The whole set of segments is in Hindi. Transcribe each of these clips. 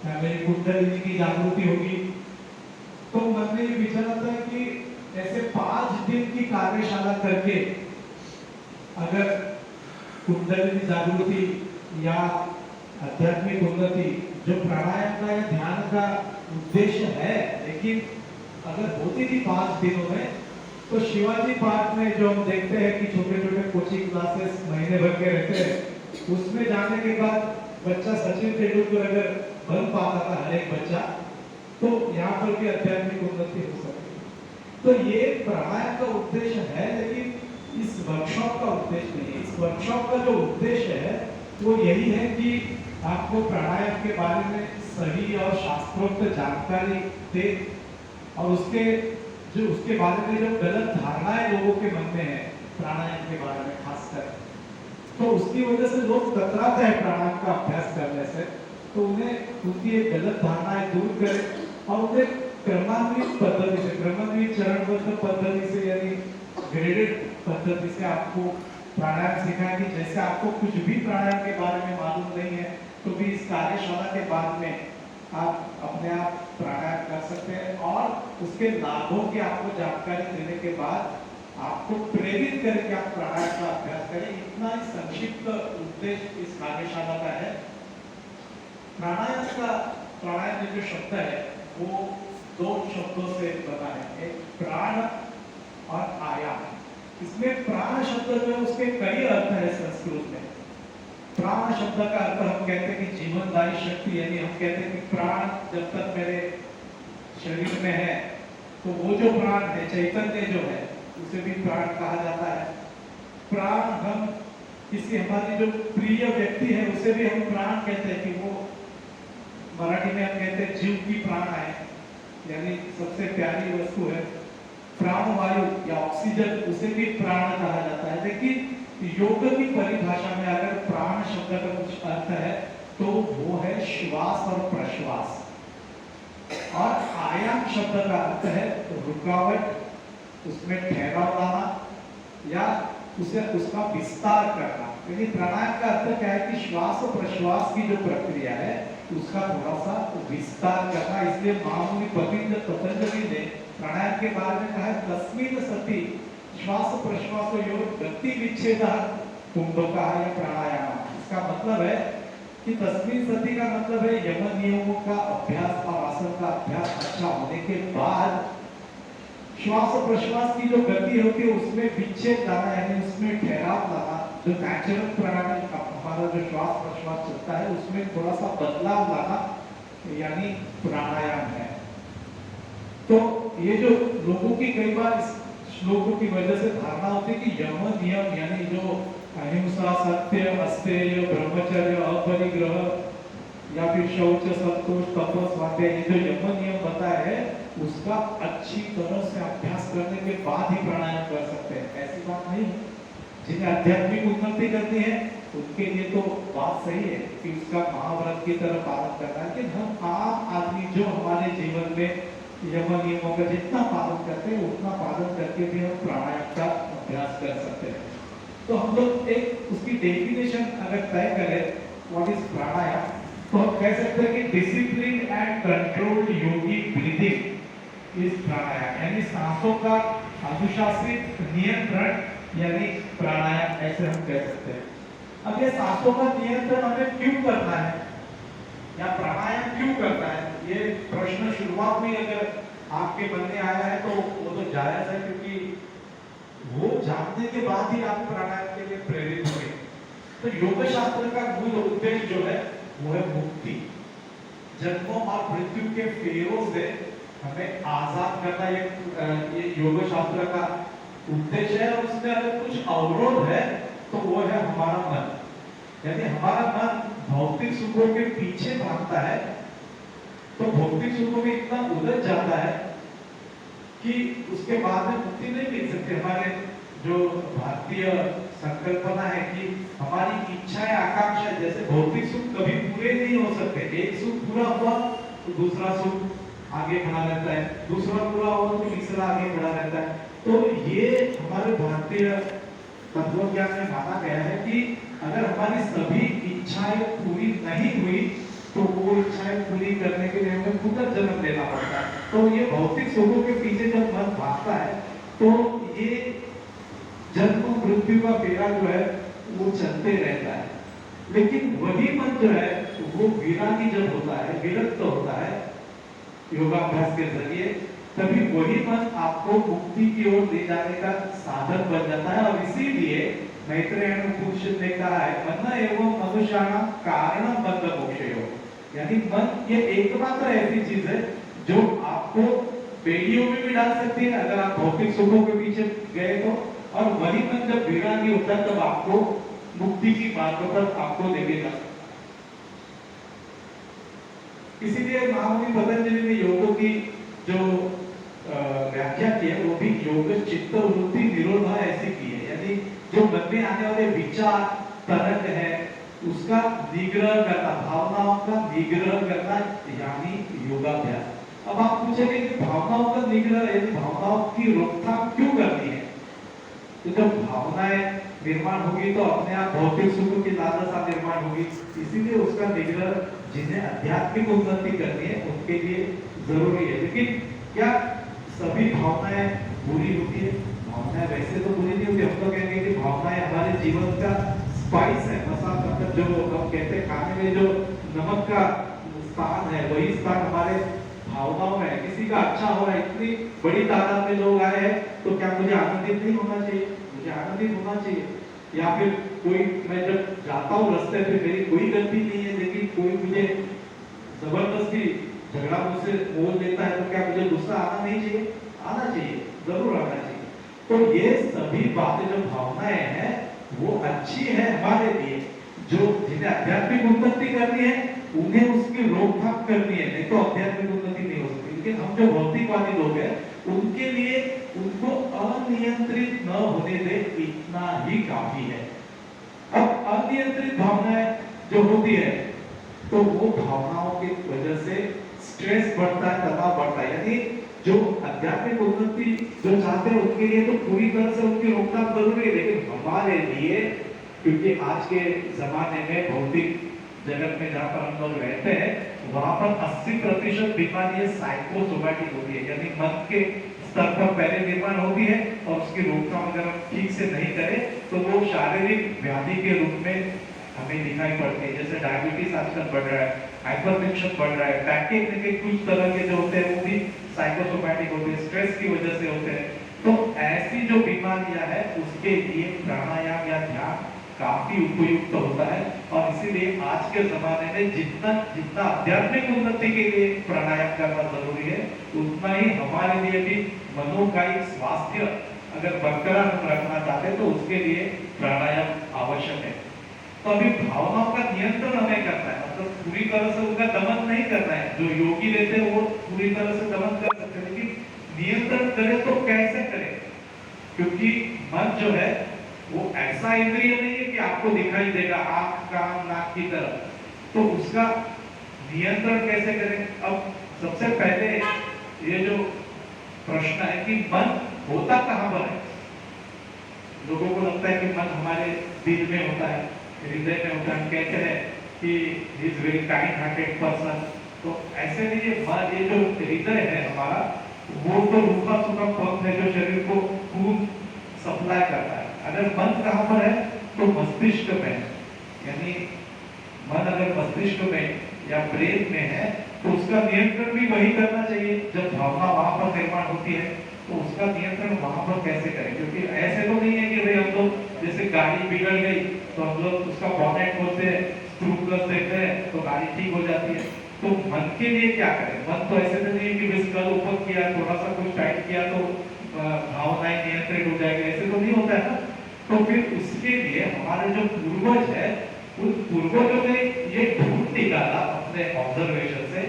मेरी कुंडलिनी की जागृति होगी। तो मन में ये विचार आता है कि ऐसे 5 दिन की कार्यशाला करके अगर कुंडलिनी जागृति या आध्यात्मिक उन्नति जो प्राणायाम का या ध्यान का उद्देश्य है, लेकिन अगर होती थी 5 दिनों में, तो शिवाजी पार्क में जो हम देखते हैं कि छोटे छोटे कोचिंग क्लासेस महीने भर के रहते हैं, उसमें जाने के बाद बच्चा सचिन तेंदुलकर अगर बन पाता था, हर एक बच्चा, तो यहाँ पर भी आध्यात्मिक उन्नति हो सकती है। तो ये प्राणायाम का उद्देश्य है, लेकिन इस वर्कशॉप का उद्देश्य नहीं है। इस वर्कशॉप का जो उद्देश्य है वो यही है कि आपको प्राणायाम के बारे में सही और शास्त्रोक्त जानकारी दे, और उसके बारे में जो गलत धारणाएं लोगों के मन में है प्राणायाम के बारे में खासकर, तो उसकी वजह से लोग कतराते हैं प्राणायाम का अभ्यास करने से। तो उन्हें उनकी ये गलत धारणाएं दूर करें और उन्हें क्रमान्वित पद्धति से, क्रमान्वित चरणबद्ध पद्धति से, यानी ग्रेडेड पद्धति से आपको प्राणायाम सिखाएं कि जैसे आपको कुछ भी प्राणायाम के बारे में मालूम नहीं है, तो भी इस कार्यशाला के बाद में आप अपने आप प्राणायाम कर सकते हैं, और उसके लाभों की आपको जानकारी देने के बाद आपको प्रेरित करके आप प्राणायाम का अभ्यास करें। इतना ही संक्षिप्त उद्देश्य इस कार्यशाला का है। प्राणायाम जो शब्द है वो 2 शब्दों से बना है, एक प्राण और आयाम। इसमें प्राण शब्द जो है उसके कई अर्थ है संस्कृत में। प्राण शब्द का अर्थ हम कहते हैं कि जीवनदायी शक्ति, यानी हम कहते हैं कि प्राण जब तक मेरे शरीर में है तो वो जो प्राण है, चैतन्य जो है, उसे भी प्राण कहा जाता है। प्राण हम किसी हमारी जो प्रिय व्यक्ति है उसे भी हम प्राण कहते हैं कि वो, मराठी में हम कहते हैं जीव की प्राण है, यानी सबसे प्यारी वस्तु है। प्राणवायु या ऑक्सीजन, उसे भी प्राण कहा जाता है। लेकिन योग की परिभाषा में अगर प्राण शब्द का कुछ अर्थ है तो वो है श्वास और प्रश्वास, और आयाम शब्द का अर्थ है रुकावट, उसमें ठहराव लाना या उसका विस्तार करना। यानी प्राणायाम का अर्थ क्या है कि श्वास और प्रश्वास की जो प्रक्रिया है उसका थोड़ा सा विस्तार करना। इसलिए महामुनि पतंजलि ने प्राणायाम के बारे में कहा है, तस्मिन् सति श्वास प्रश्वास योग गति विच्छेद कुंभका या प्राणायाम। इसका मतलब है कि तस्मिन् सति का मतलब है यम नियमों का अभ्यास और आसन का अभ्यास अच्छा होने के बाद श्वास और प्रश्वास की जो गति होती है उसमें विच्छेद लाना, यानी उसमें ठहराव लाना। जो नेचुरल प्राणायाम हमारा जो श्वास प्रश्वास चलता है उसमें थोड़ा सा बदलाव लाना, यानी प्राणायाम है। तो ये जो लोगों की कई बार इस श्लोकों की वजह से धारणा होती है कि यम नियम, यानी जो अहिंसा, सत्य, अस्तेय, ब्रह्मचर्य, अपरिग्रह या फिर शौच, संतोष, तपस, स्वाध्याय, ये जो यम नियम बताया है उसका अच्छी तरह से अभ्यास करने के बाद ही प्राणायाम कर सकते हैं। ऐसी बात नहीं है। जिन्हें आध्यात्मिक उन्नति करनी है उनके लिए तो बात सही है कि उसका महाव्रत की तरह पालन करना है, लेकिन हम आम आदमी जो हमारे जीवन में यम नियमों का जितना पालन करते हैं उतना पालन करके भी हम प्राणायाम का अभ्यास कर सकते हैं। तो हम लोग एक उसकी डेफिनेशन अगर तय करें व्हाट इज प्राणायाम, तो हम कह सकते हैं कि discipline and controlled yogic breathing is pranayama, यानी सांसों का अनुशासित नियंत्रण, यानी प्राणायाम, ऐसे हम कह सकते हैं। अब ये सांसों का नियंत्रण हमें क्यों करना है या प्राणायाम क्यों करना है, ये प्रश्न शुरुआत में अगर आपके मन में आया है तो वो तो जायज है, क्योंकि वो जानने के बाद ही आप प्राणायाम के लिए प्रेरित हुए। तो योग शास्त्र का मूल उद्देश्य जो है वो है मुक्ति, जन्मों और मृत्यु के फेरों से हमें आजाद करना। ये योग शास्त्र का उद्देश्य है, और उसमें अगर कुछ अवरोध है तो वो है हमारा मन, यानी हमारा मन भौतिक सुखों के पीछे भागता है, तो भौतिक सुखों में इतना उलझ जाता है कि उसके बाद में मुक्ति नहीं मिल सकती। हमारे जो भारतीय संकल्पना है कि हमारी इच्छाएं, आकांक्षा, जैसे भौतिक सुख कभी पूरे नहीं हो सकते। एक सुख पूरा हुआ तो दूसरा सुख आगे बढ़ा रहता है, दूसरा पूरा हुआ तो तीसरा आगे बढ़ा रहता है। तो ये हमारे भारतीय तत्वज्ञान में माना गया है कि अगर हमारी सभी इच्छाएं पूरी नहीं हुई तो वो इच्छाएं पूरी करने के लिए हमें पुनर्जन्म लेना पड़ता है। तो ये भौतिक सुखों के पीछे जब मन भागता है तो ये जन्म मृत्यु का फेरा जो है वो चलते रहता है। लेकिन वही मन जो है वो विरागी जब होता है, विरक्त होता है योगाभ्यास के जरिए, तभी वही मन आपको मुक्ति की ओर ले जाने का साधन बन जाता है। और इसीलिए मैत्रेयी उपनिषद ने कहा है मन एवं मनुष्याणां कारणं बद्ध मोक्षयोः। यानी मन ये एकमात्र ऐसी चीज है जो आपको बेड़ियों में भी डाल सकती है अगर आप भौतिक सुखों के पीछे गए तो, और वही मन जब विरागी होता है तब आपको मुक्ति की मार्ग पर आपको लेके जा सकता है। इसीलिए महामुनि पतंजलि ने योग की जो व्याख्या की है वो भी योग चित्त वृत्ति निरोधा ऐसी की है। यानी जो मन में आने वाले विचार तरंग है उसका निग्रह करना, भावनाओं का निग्रह करना यानी योगाभ्यास। अब आप पूछेंगे कि भावनाओं का निग्रह यानी भावनाओं की रोकथाम क्यों करनी है? तो जब भावनाएं निर्माण होगी तो अपने आप भौतिक सुख की लालसा निर्माण होगी। इसीलिए उसका निग्रह जिन्हें आध्यात्मिक उन्नति करनी है उनके लिए जरूरी है। लेकिन क्या सभी भावनाएं बुरी होती है? भावनाएं वैसे तो बुरी नहीं होती। हम तो कहेंगे कि भावनाएं हमारे जीवन का स्पाइस है, मसाला, मतलब जो हम कहते हैं खाने में जो नमक का स्थान है वही स्थान हमारे भावनाओं में है। किसी का अच्छा हो रहा है, इतनी बड़ी तादाद में लोग आए हैं तो क्या मुझे आनंदित नहीं होना चाहिए? मुझे आनंदित होना चाहिए। या फिर कोई, मैं जब जाता हूँ रास्ते पे मेरी कोई गलती नहीं है लेकिन कोई मुझे जबरदस्ती झगड़ा मुझसे बोल देता है तो क्या मुझे गुस्सा आना नहीं चाहिए? आना चाहिए, जरूर आना चाहिए। तो ये सभी बातें जो भावनाएं हैं वो अच्छी है हमारे लिए। जो जिन्हें आध्यात्मिक उन्नति करनी है उन्हें उसकी रोकथाम करनी है, नहीं तो आध्यात्मिक उन्नति नहीं हो सकती। लेकिन हम जो भौतिकवादी लोग हैं उनके लिए उनको अनियंत्रित न होने दे, इतना ही काफी है। अब अनियंत्रित भावनाएं जो होती है तो वो भावनाओं की वजह से स्ट्रेस बढ़ता है, तनाव बढ़ता है। यानी जो आध्यात्मिक उन्नति जो चाहते हैं उनके लिए तो पूरी तरह से उनकी रोकथाम जरूरी है। लेकिन हमारे लिए, क्योंकि आज के जमाने में भौतिक जगत में जहाँ पर हम लोग रहते हैं वहां पर 80% बीमारी साइकोसोमैटिक होती है। यानी मन के स्तर पर पहले निर्माण होती है और उसकी रोकथाम अगर हम ठीक से नहीं करें तो वो शारीरिक व्याधि के रूप में हमें दिखाई पड़ती है। जैसे डायबिटीज आजकल बढ़ रहा है, हाइपरटेंशन बढ़ रहा है, बैकेक के कुछ तरह के जो होते हैं वो भी साइकोसोमैटिक होते हैं, स्ट्रेस की वजह से होते हैं। तो ऐसी जो बीमारियां हैं उसके लिए प्राणायाम या ध्यान काफी उपयुक्त होता है। और इसीलिए आज के जमाने में जितना जितना आध्यात्मिक उन्नति के लिए प्राणायाम करना जरूरी है उतना ही हमारे लिए भी मनोकायिक स्वास्थ्य अगर बरकरार रखना चाहते हैं तो उसके लिए प्राणायाम आवश्यक है। तो अभी भावनाओं का नियंत्रण हमें करना है, मतलब पूरी तरह से उनका दमन नहीं करना है। जो योगी रहते हैं वो पूरी तरह से दमन कर सकते हैं, लेकिन नियंत्रण करें तो कैसे करें? क्योंकि मन जो है वो ऐसा इंद्रिय नहीं है कि आपको दिखाई देगा आंख कान नाक की तरह, तो उसका नियंत्रण कैसे करें? अब सबसे पहले ये जो प्रश्न है कि मन होता कहां पर है? लोगों को लगता है कि मन हमारे दिल में होता है, हृदय में होता है। कहते हैं कि he is very kind hearted person. तो ऐसे नहीं, ये जो हृदय है हमारा वो तो रूखा सूखा पंख है जो शरीर को खून सप्लाई करता है। अगर मन कहां पर है तो मस्तिष्क में है। यानी मन अगर मस्तिष्क में या ब्रेन में है तो उसका नियंत्रण भी वही करना चाहिए। जब भावना वहां पर निर्माण होती है तो उसका नियंत्रण वहां पर कैसे करें? क्योंकि ऐसे तो नहीं है कि भाई हम लोग जैसे गाड़ी बिगड़ गई तो हम लोग उसका बॉनेट खोलते हैं, स्क्रू प्लग देते हैं तो गाड़ी ठीक हो जाती है। तो मन के लिए क्या करें? मन तो ऐसे तो नहीं है कि बस कल ऊपर किया, थोड़ा सा कुछ टाइट किया तो भावनाएं नियंत्रित हो जाएगी, ऐसे तो नहीं होता है ना। तो फिर उसके लिए हमारे जो पूर्वज है उन पूर्वजों ने ये ढूंढ निकाला अपने ऑब्जर्वेशन से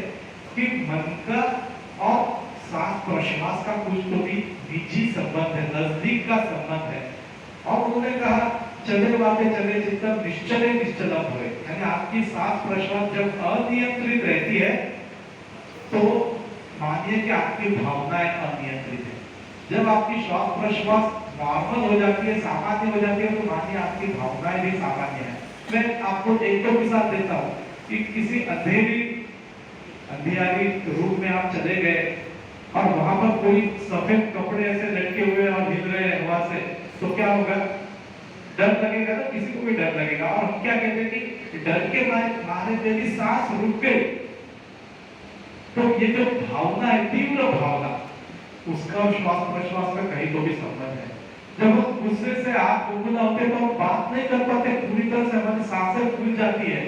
कि मन का और सांस प्रश्वास का कुछ तो भी निजी संबंध है, नजदीक का संबंध है। और उन्होंने कहा चले वाले चले चित्तम निश्चले निश्चलम हुए। यानी आपकी सांस प्रश्वास जब अनियंत्रित रहती है तो मानिए कि आपकी भावनाएं अनियंत्रित है। जब आपकी श्वास प्रश्वास नॉर्मल हो जाती है, सामान्य हो जाती है, तो मानिए आपकी भावनाएं भी सामान्य है। मैं आपको एक दो मिसाल देता हूँ कि किसी अंधेरी अंधियारी रूम में आप चले गए और वहां पर कोई सफेद कपड़े ऐसे लटके हुए और हिल रहे हैं हवा से, तो क्या होगा? डर लगेगा, तो किसी को भी डर लगेगा। और हम क्या कहते हैं कि डर के मारे मेरी सांस रुक गई। तो ये जो भावना है, तीव्र भावना, उसका श्वास प्रश्वास का कहीं तो भी संबंध है। जब हम गुस्से से आग बबूला होते तो हम बात नहीं कर पाते, पूरी तरह से हमारी सांसें फूल जाती है।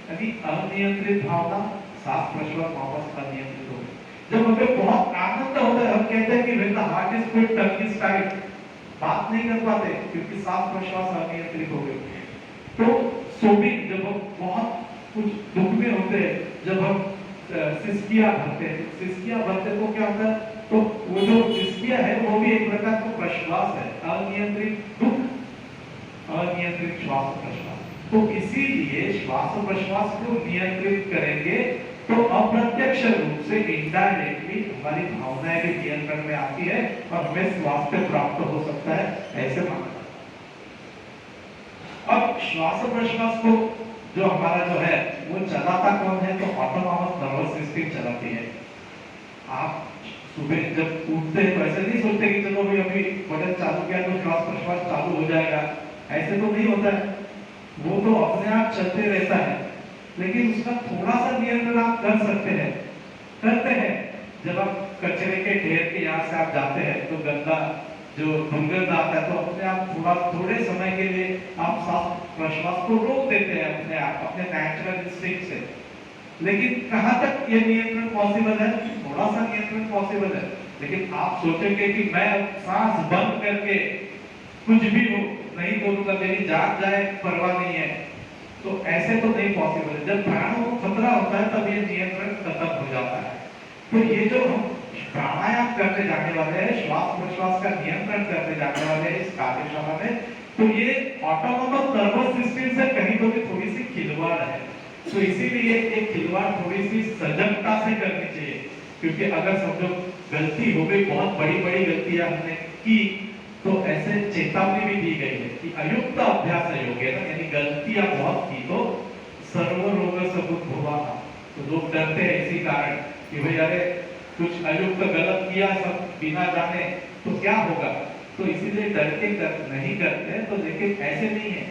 यानी अनियंत्रित भावना, सांस प्रश्वास वापस अनियंत्रित हो गई। जब हमें बहुत आनंद होता है, हम कहते हैं कि when the heart is full, tongue is tied, बात नहीं कर पाते क्योंकि सांस प्रश्वास अनियंत्रित हो गई। तो सोबिंग, जब हम बहुत कुछ दुख में होते हैं, जब हम सिसकियां भरते हैं, सिसकियां भरते तो क्या होता है? तो वो जो सिसकियां है वो भी एक प्रकार का प्रश्वास है, अनियंत्रित दुख, अनियंत्रित श्वास प्रश्वास। तो इसीलिए श्वास प्रश्वास को नियंत्रित करेंगे तो अप्रत्यक्ष रूप से, इनडायरेक्टली हमारी भावनाएं भी नियंत्रण में आती है और हमें स्वास्थ्य प्राप्त हो सकता है, ऐसे माना। अब श्वास प्रश्वास को जो हमारा जो है वो चलाता कौन है? तो ऑटोनॉमस नर्वस सिस्टम चलाती है। आप सुबह जब उठते हैं तो ऐसे नहीं सोचते कि चलो भाई अभी बटन चालू किया तो श्वास प्रश्वास चालू हो जाएगा, ऐसे तो नहीं होता है। वो तो अपने आप चलते रहता है, लेकिन उसका थोड़ा सा नियंत्रण आप कर सकते हैं, करते हैं। जब आप कचरे के ढेर के यहाँ से आप जाते हैं तो गंदा जो दुर्गंध आता है, तो अपने आप थोड़े समय के लिए आप सांस प्रश्वास को रोक देते हैं अपने आप, अपने नेचुरल इंस्टिंक्ट से। लेकिन कहां तक ये नियंत्रण पॉसिबल है? थोड़ा सा नियंत्रण पॉसिबल है, लेकिन आप सोचेंगे कि मैं सांस बंद करके कुछ भी हो नहीं करूंगा, मेरी जान जाए परवाह नहीं है, तो ऐसे तो नहीं पॉसिबल है। जब प्राणों को खतरा होता है तब ये नियंत्रण खत्म हो जाता है। तो ये जो हम प्राणायाम करने जाने वाले हैं, श्वास प्रश्वास का नियंत्रण करने जाने वाले हैं इस कार्यशाला में, तो ये ऑटोनॉमस नर्वस सिस्टम से कहीं तो भी थोड़ी सी खिलवाड़ है। तो इसीलिए एक खिलवाड़ थोड़ी सी सजगता से करनी चाहिए, क्योंकि अगर समझो गलती हो गई, बहुत बड़ी बड़ी गलतियां हमने की, तो ऐसे चेतावनी भी दी गई है कि अयुक्त अभ्यास योग्य ना, यानी गलतियां बहुत की तो सर्व रोग समुद्भवा। तो लोग डरते हैं इसी कारण कि भाई अरे कुछ अयुक्त गलत किया सब बिना जाने तो क्या होगा, तो इसीलिए डर के नहीं करते। तो लेकिन ऐसे नहीं है,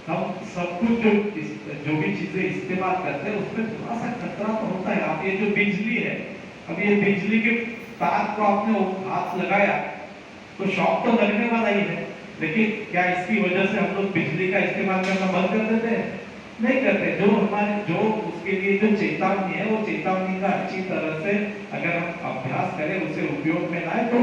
हम सब कुछ जो भी चीजें इस्तेमाल करते हैं उसमें थोड़ा सा खतरा तो होता है। आप ये जो बिजली है, अब ये बिजली के तार को आपने हाथ लगाया तो शॉक तो लगने वाला ही है, लेकिन क्या इसकी वजह से हम लोग बिजली का इस्तेमाल करना बंद कर देते हैं? नहीं करते। जो उसके लिए जो चेतावनी है, वो चेतावनी का अच्छी तरह से अगर हम अभ्यास करें, उसे उपयोग में लाए, तो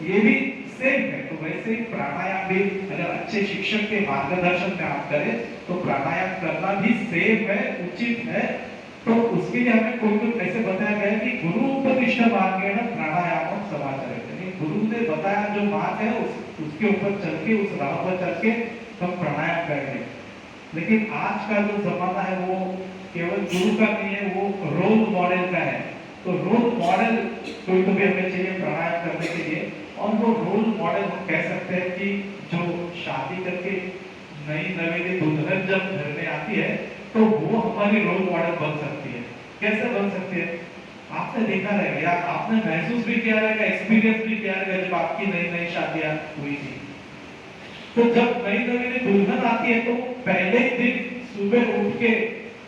ये भी सेफ है। तो वैसे ही प्राणायाम भी अगर अच्छे शिक्षक के मार्गदर्शन में आप करें तो प्राणायाम करना भी सेफ है, उचित है। तो उसके लिए हमें कोई ऐसे बताया गया है कि गुरु उपदिष्ट मार्गेण प्राणायाम समाचरेत्, यानी गुरु ने बताया जो मार्ग है उसके ऊपर चल के, उस राह पर चल के हम प्राणायाम करेंगे। लेकिन आज का जो जमाना है वो केवल गुरु का नहीं है, वो रोल मॉडल का है। तो रोल मॉडल कोई तो भी हमें चाहिए प्राणायाम करने के लिए, और वो रोल मॉडल हम कह सकते हैं कि जो शादी करके नई नवेली दुल्हन जब घर में आती है तो वो हमारी रोल मॉडल बन सकती है। कैसे बन सकती है? आपने देखा रहेगा या आपने महसूस भी किया रहेगा, एक्सपीरियंस भी किया रहेगा, जब आपकी नई नई शादियां हुई थी, तो जब नई नवेली दुल्हन आती है तो पहले ही दिन सुबह उठ के,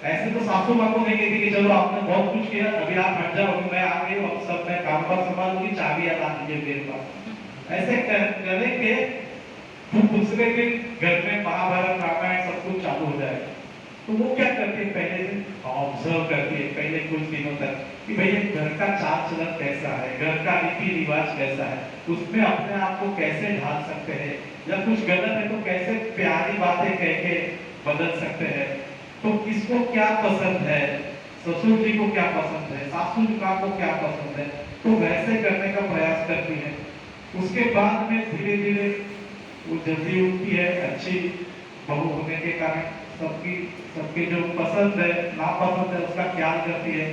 ऐसे तो सासू माँ को नहीं कहती कि चलो आपने बहुत कुछ किया, अभी आप हट जाओ, मैं आ गई हूँ, अब सब मैं काम पर संभालूंगी, चाबी याद आ दीजिए मेरे पास। ऐसे करेंगे तो दूसरे दिन घर में महाभारत रामायण सब कुछ चालू हो जाएगा। तो वो क्या करती है? पहले दिन ऑब्जर्व करती है, पहले कुछ दिनों तक कि भैया घर का चाल चलन कैसा है, घर का रीति रिवाज कैसा है, उसमें अपने आप को कैसे ढाल सकते हैं, या कुछ गलत है तो कैसे प्यारी बातें कह के बदल सकते हैं। तो किसको क्या पसंद है, ससुर जी को क्या पसंद है, सासू जी को क्या पसंद है, तो वैसे करने का प्रयास करती है। उसके बाद में धीरे धीरे वो जल्दी उठती है, अच्छी बहू होने के कारण सबके जो पसंद है नापसंद है उसका ख्याल करती है।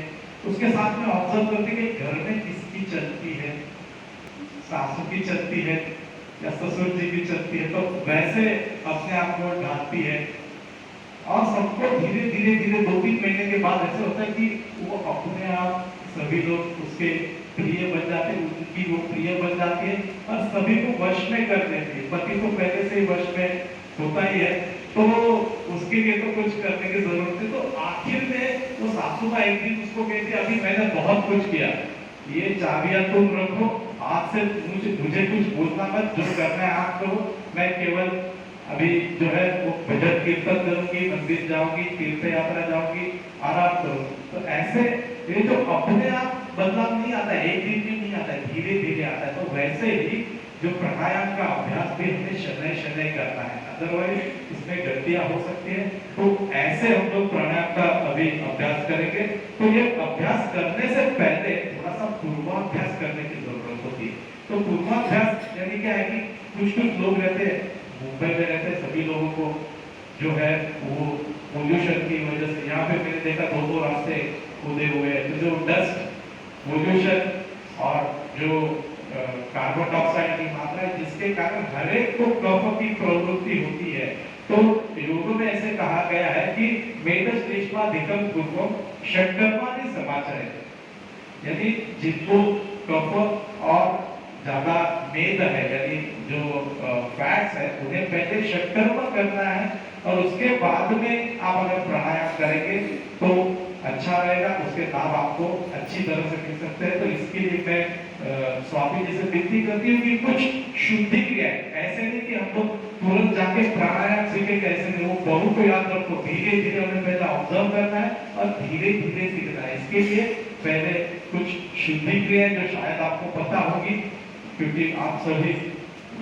उसके साथ में ऑब्जर्व करती है कि घर में किसकी चलती है, सासू की चलती है या ससुर जी की चलती है, तो वैसे अपने आप को ढालती है। और सबको धीरे धीरे धीरे 2-3 महीने के बाद ऐसा होता है कि वो अपने आप सभी लोग उसके प्रिय बन जाते हैं, उनकी वो प्रिय बन जाती है और सभी को वश में कर देती है। पति तो पहले से ही वश में होता ही है, तो उसके लिए तो कुछ करने की जरूरत है। तो आखिर में वो सासू माँ एक दिन उसको कहती है, अभी मैंने बहुत कुछ किया, ये चाबियां तुम रखो, आज से मुझे कुछ बोलना मत, जो करना है आप करो, मैं केवल अभी जो है वो भजन कीर्तन करूंगी, मंदिर जाऊंगी, तीर्थ यात्रा जाऊंगी, आराम करूंगी। तो ऐसे ये जो अपने आप बदलाव नहीं आता है, एक दिन में नहीं आता है, धीरे धीरे आता है। तो वैसे ही जो प्राणायाम का अभ्यास भी हमें शनय शनय करना है, अदरवाइज इसमें गलतियां हो सकती है। तो ऐसे हम लोग प्राणायाम का अभी अभ्यास करेंगे। तो ये अभ्यास करने से पहले थोड़ा सा पूर्वाभ्यास करने की जरूरत होती है। तो पूर्वाभ्यास यानी क्या है कि कुछ लोग रहते हैं, मुंबई में रहते हैं, सभी लोगों को जो है वो पोल्यूशन की वजह से, यहाँ पे मैंने देखा 2-2 रास्ते खोदे हुए हैं, तो जो डस्ट पोल्यूशन और जो कार्बन डाइऑक्साइड की मात्रा है, जिसके कारण हर एक को कफ की प्रवृत्ति होती है। तो योग में ऐसे कहा गया है कि मेदश्लेष्माधिकं पूर्वं षट्कर्माणि समाचरेत्, यानी जिनको कफ और ज्यादा मेद है यानी जो फैट्स है, उन्हें पहले षट्कर्म करना है और उसके बाद में आप अगर प्राणायाम करेंगे तो अच्छा रहेगा, उसके लाभ आपको अच्छी तरह से मिल सकते हैं। तो इसके लिए मैं स्वामी जी से विनती करती हूँ कि कुछ शुद्धि क्रिया है, ऐसे नहीं कि हम लोग तुरंत जाके प्राणायाम सीखे, कैसे नहीं, वो बहु को याद रखो, धीरे धीरे हमें पहले ऑब्जर्व करना है और धीरे धीरे सीखना है। इसके लिए पहले कुछ शुद्धि क्रिया जो शायद आपको पता होगी, क्योंकि आप सभी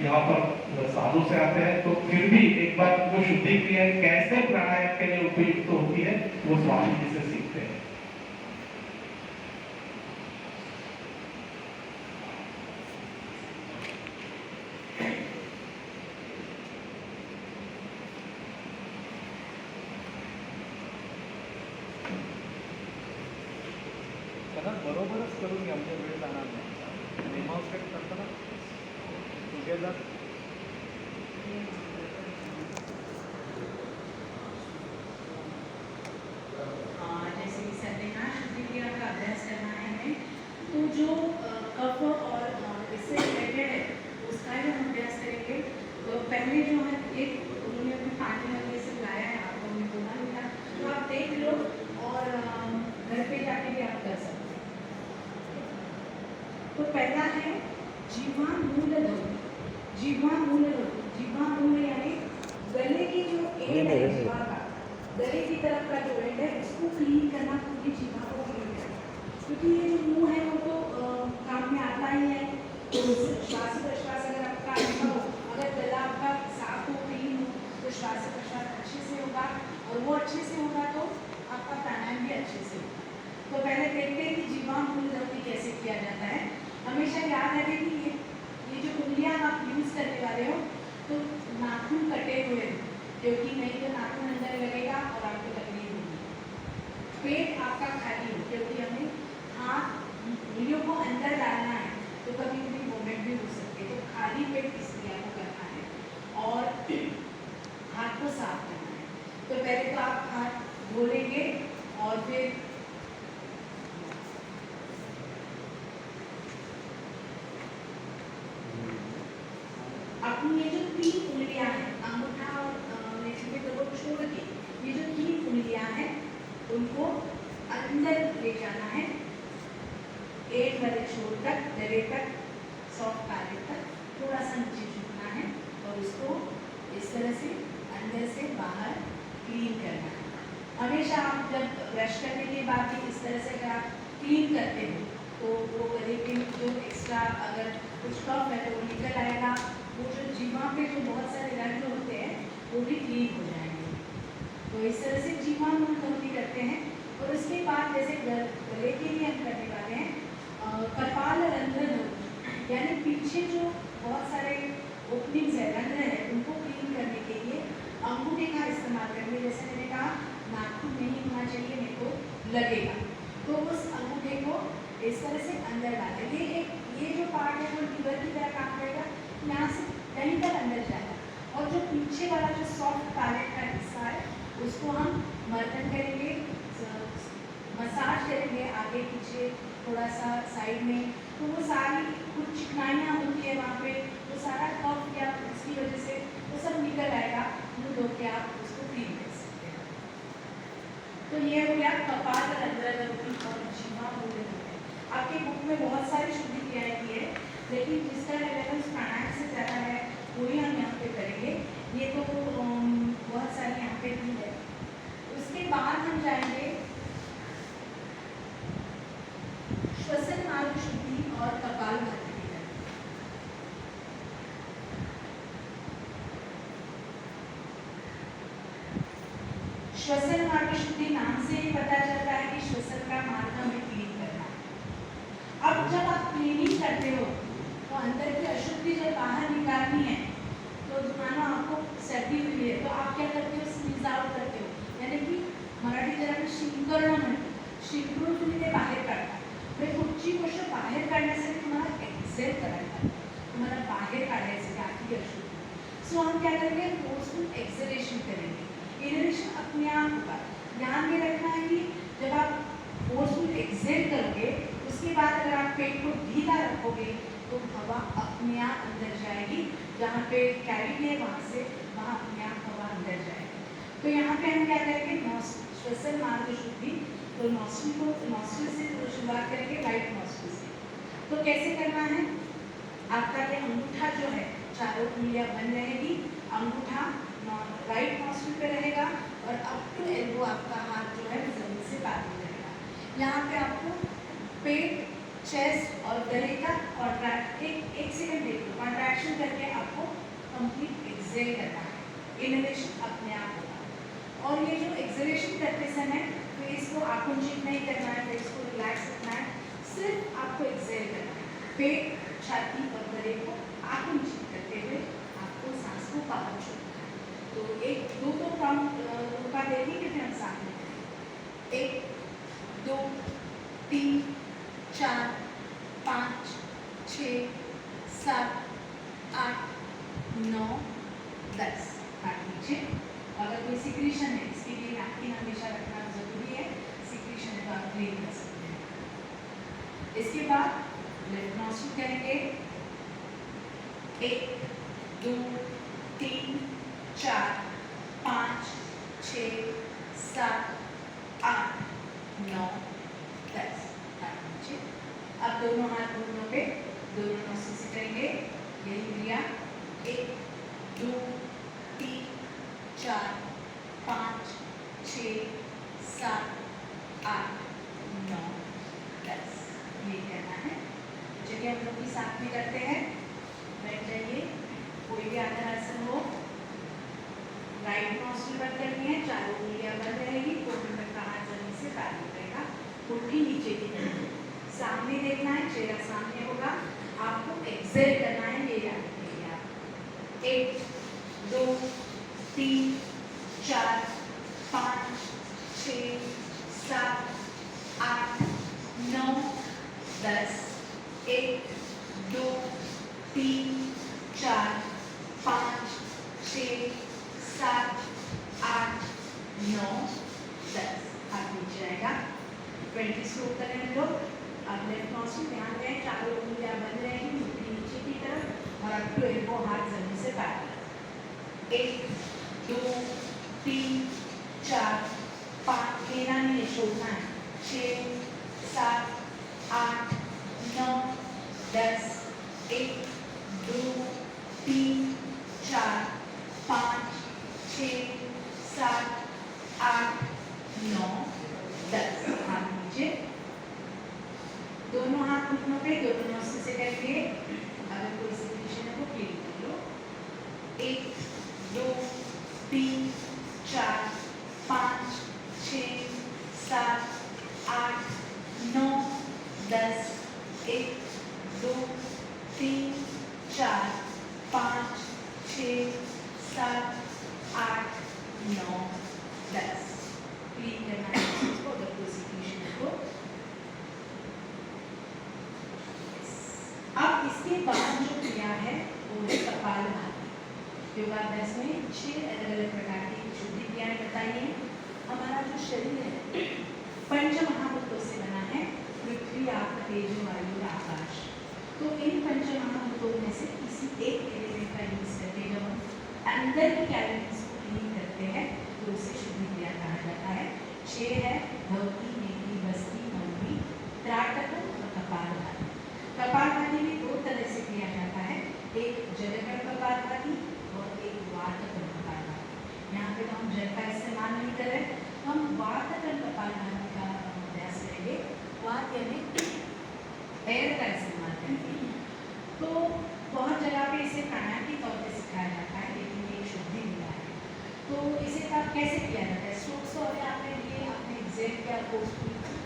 यहाँ पर साधु से आते हैं, तो फिर भी एक बार वो शुद्धि क्रिया कैसे प्राणायाम के लिए उपयुक्त होती है वो स्वामी जी से सीखते हैं। बरोबरच करून घ्या, म्हणजे वेळ जाणार नाही। डेमॉन्स्ट्रेट करताना टुगेदर जैसे कि सर ने कहा शुद्धि क्रिया का अभ्यास करना है हमें, तो जो कफ और इससे रिलेटेड है उसका जो हम अभ्यास करेंगे। तो पहले जो है एक उन्होंने अपने पानी में से लाया है, आपको उन्होंने बोला भी था, तो आप देख लो और घर पे जाके भी आप कर सकते हैं। तो पहला है जीवा मूल धोनी। जीवा मूल धोनी, जीवा मूल यानी गले की जो एंड है जीवा का, गले की तरफ का जो एंड है उसको क्लीन करना, पूरी जीवा को क्लीन करना, क्योंकि ये जो मुंह है वो तो काम में आता ही है। तो श्वास प्रश्वास अगर आपका अच्छा हो, अगर गला आपका साफ हो, क्लीन हो, तो श्वास प्रश्वास अच्छे से होगा और वो अच्छे से होगा तो आपका प्राणायाम भी अच्छे से होगा। तो पहले देखते हैं कि जीवा मूल धोनी कैसे किया जाता है। हमेशा याद रखें कि ये जो उंगलियां आप यूज करने वाले हो तो नाखून कटे हुए, क्योंकि नहीं तो नाखून अंदर लगेगा और आपको तकलीफ होगी। पेट आपका खाली हो, क्योंकि हमें हाथ उंगलियों को अंदर डालना है तो कभी कभी मूवमेंट भी हो सकती है। तो खाली पेट इस क्रिया को करना है और हाथ को साफ करना है। तो पहले तो आप हाथ धो लेंगे और फिर अपनी ये जो 3 उंगलियां हैं, अंगूठा और नेचुरल को छोड़ के ये जो 3 उंगलियां हैं उनको अंदर ले जाना है, एक वाले छोर तक, गले तक, सॉफ्ट पैलेट तक, थोड़ा सा नीचे झुकना है और उसको इस तरह से अंदर से बाहर क्लीन करना है। हमेशा आप जब ब्रश करने के बाद भी इस तरह से अगर आप क्लीन करते हो तो वो गले के जो एक्स्ट्रा अगर कुछ कफ है तो वो निकल आएगा, वो जो जीवा पे जो बहुत सारे रंग होते हैं वो भी क्लीन हो जाएंगे। तो इस तरह से जीवा मूल धोनी करते हैं। और उसके बाद जैसे गले के लिए हम करने वाले हैं कपाल रंध्र धोनी, यानी पीछे जो बहुत सारे ओपनिंग्स है, रंध्र है, उनको क्लीन करने के लिए अंगूठे का इस्तेमाल करेंगे। जैसे मैंने कहा नाखून नहीं होना चाहिए, नहीं तो लगेगा, तो उस अंगूठे को इस तरह से अंदर डालेंगे। ये जो पार्ट है वो लीवर की तरह काम करेगा, यहाँ से कहीं तक अंदर जाएगा और जो पीछे वाला जो सॉफ्ट पैलेट का हिस्सा है उसको हम मर्दन करेंगे, मसाज करेंगे आगे पीछे थोड़ा सा साइड में, तो वो सारी कुछ चिकनाइयाँ होती है वहाँ पे, वो सारा कफ या उसकी वजह से वो सब निकल आएगा, मुँह धो के आप उसको क्लीन कर सकते हैं। तो ये हो गया कपाल रंध्रगंथि और जीवा मूल। आपके बुक में बहुत सारी शुद्धि क्रियाएं की है, लेकिन जिसका रेलेवेंस प्राणायाम से ज़्यादा है वही हम यहाँ पे करेंगे। ये तो बहुत सारी यहाँ पे भी है। उसके बाद हम जाएंगे श्वसन मार्ग शुद्धि और कपालभाति की तरफ। श्वसन मार्ग शुद्धि नाम से ही पता चलता है कि श्वसन का मार्ग हमें क्लीन करना है। अब जब आप क्लीनिंग करते हो तो अंदर की अशुद्धि जब बाहर निकालनी है, तो मानो आपको सर्दी हुई है तो आप क्या करते हो, स्नीज आउट करते हो, यानी कि मराठी जरा शिंकरण म्हणतो, शिंकरून तुम्ही ते बाहेर काढता। म्हणजे पुढची गोष्ट बाहेर काढण्यासाठी तुम्हाला एक्सेल करायला लागतं, तुम्हाला बाहेर काढायचं आहे आतली अशुद्धी। सो हम क्या करेंगे, फोर्सफुल एक्सेलेशन करेंगे। इनहेलेशन अपने आप होगा। ध्यान में रखना है कि जब आप फोर्सफुल एक्सेल करोगे उसके बाद अगर आप पेट को ढीला रखोगे तो हवा अपने आप अंदर जाएगी, जहाँ पे कैविटी है वहाँ से वहाँ अपने आप हवा अंदर जाएगी। तो यहाँ पे हम क्या करेंगे, श्वसन मार्ग शुद्धि, तो नॉस्ट्रिल से शुरुआत करेंगे, राइट नॉस्ट्रिल से। तो कैसे करना है, आपका ये अंगूठा जो है चारों उंगलियां बंद रहेगी, अंगूठा राइट नॉस्ट्रिल पे रहेगा और अप टू एल्बो आपका हाथ जो है जमीन से पार रहेगा। यहाँ पे आपको पेट, चेस्ट और गले का कॉन्ट्रैक्ट एक सेकंड देखो, कॉन्ट्रैक्शन करके आपको कंप्लीट एक्सेल करना है। इनहेलेशन अपने आप होगा। और ये जो एक्सेलेशन करते समय फेस को आकुंचित नहीं करना है, फेस को रिलैक्स रखना है, सिर्फ आपको एक्सेल करना है। पेट, छाती और गले को आकुंचित करते हुए आपको सांस को बाहर छोड़ना है। तो एक दो तो काउंट का देखेंगे, फिर हम साथ में करेंगे। 1 2 3 4 5 6 7 8 9 10। हाथ नीचे। अगर कोई सिक्रीशन है इसके लिए नैपकिन हमेशा रखना जरूरी है, सिक्रीशन है तो आप क्लीन कर सकते हैं। इसके बाद लेफ्ट नॉस्ट्रिल करेंगे, 1 2 3 4 5 6 7 8 9 10। अब दोनों हाथ घुटनों पे, दोनों नोस्ट्रिल से करेंगे यही क्रिया। 1 2 3 4 5 6 7 8 9 10 ये करना है। चलिए हम लोग भी साथ में करते हैं। बैठ जाइए, कोई भी आधा आसन हो। राइट नॉस्ट्रिल बंद करनी है, चारों उंगलियां बंद रहेगी, घुटने तक का हाथ जमीन से ताली रहेगा, मुट्ठी नीचे की तरफ, सामने देखना है, चेहरा सामने होगा, आपको एक्सेल करना है। ये याद रखिए आप। 1 2 3 4 5 6 7 8 9 10। 1 2 3 4 5 6 7 8 9 10। हाथ नीचे आएगा। 20 स्ट्रोक करें हम लोग। अब लेफ्ट नॉस्ट्रिल, ध्यान दें चारों उंगलियां बंद रहेगी, मुट्ठी नीचे की तरफ और अप टू एल्बो हाथ जमीन से पैरेलल। 1 2 3 4 5, लेना नहीं है, छोड़ना है, 6 7 8 9 10। 1 2 3 4 5 6 7 8 9 10। हाथ नीचे, दोनों हाथ घुटनों पे, दोनों नोस्ट्रिल से करेंगे। अगर कोई सिक्रीशन है वो क्लीन कर लो। 1 2 3 4 5 6 7 8 9 10। 1 2 3 4 5 6 7 8 9 10। क्लीन करना है इसको, अगर कोई सिक्रीशन है तो। अब इसके बाद जो क्रिया है वो है कपालभाति। योगाभ्यास में 6 अलग अलग प्रकार की शुद्धि क्रियाएं बताइए। हमारा जो शरीर है पंच महाभूतों से बना है, पृथ्वी, आप, तेज, वायु और आकाश। तो इन पंच महाभूतों में से किसी एक एलिमेंट का यूज करके जब हम अंदर की कैविटीज को क्लीन करते हैं तो उसे शुद्धि क्रिया कहा जाता है। 6 है धोती, मेथी, बस्ती, मौली, त्राटकम और कपालभाति। कपालभाति में 2 तरह से किया जाता है, एक जलगण कपालभाति और एक वातकण कपालभाति। यहाँ पे तो हम जल का इस्तेमाल नहीं कर रहे, हम वातकण कपालभाति का अभ्यास करेंगे। वात यानी एयर का इस्तेमाल करेंगे। तो बहुत जगह पे इसे प्राणायाम के तौर पे सिखाया जाता है, लेकिन ये शुद्धि क्रिया है। तो इसे कैसे किया जाता है? स्ट्रोक्स तो अभी आपने लिए, आपने एग्जैक्ट किया कोर्स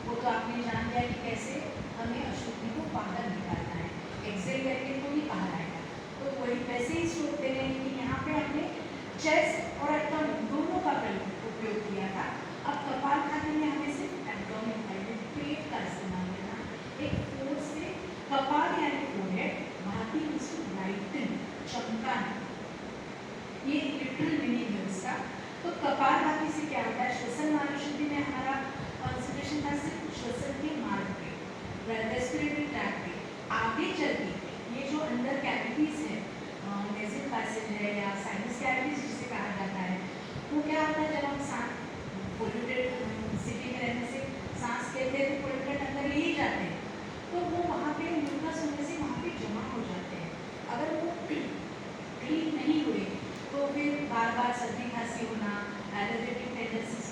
वो तो आपने जान लिया कि कैसे हमें अशुद्धि को बाहर निकालना है, एग्जैक्ट करके तो नहीं बाहर आएगा। तो वही वैसे ही स्ट्रोक दे रहे हैं कि यहाँ पे हमने चेस्ट और एब्डोमेन दोनों का उपयोग किया था। अब कपालभाति में हमें सिर्फ एब्डोमेन का, पेट का इस्तेमाल करना। एक फोर्स से कपाल यानी फोरहेड, भाती इसको ब्राइटन, चमकाना, ये लिटरल मीनिंग है इसका। तो कपालभाति से क्या होता है? श्वसन मार्ग शुद्धि में हमारा कंसंट्रेशन था सिर्फ श्वसन के मार्ग पे, रेस्पिरेटरी ट्रैक्ट पे। आगे चल के ये जो अंदर कैविटीज है, नेज़ल पैसेज है या साइनस कैविटीज जिसे कहा जाता है, वो क्या होता है? जब हम सांस पोल्यूटेड सिटी में रहने से सांस लेते हैं तो पोल्यूटेड अंदर ले ही जाते हैं, तो वो वहाँ पे म्यूकस होने से वहाँ पे जमा हो जाते हैं। अगर वो ठीक नहीं हुए तो फिर बार बार सर्दी खांसी होना, एलर्जेटिक टेंडेंसीज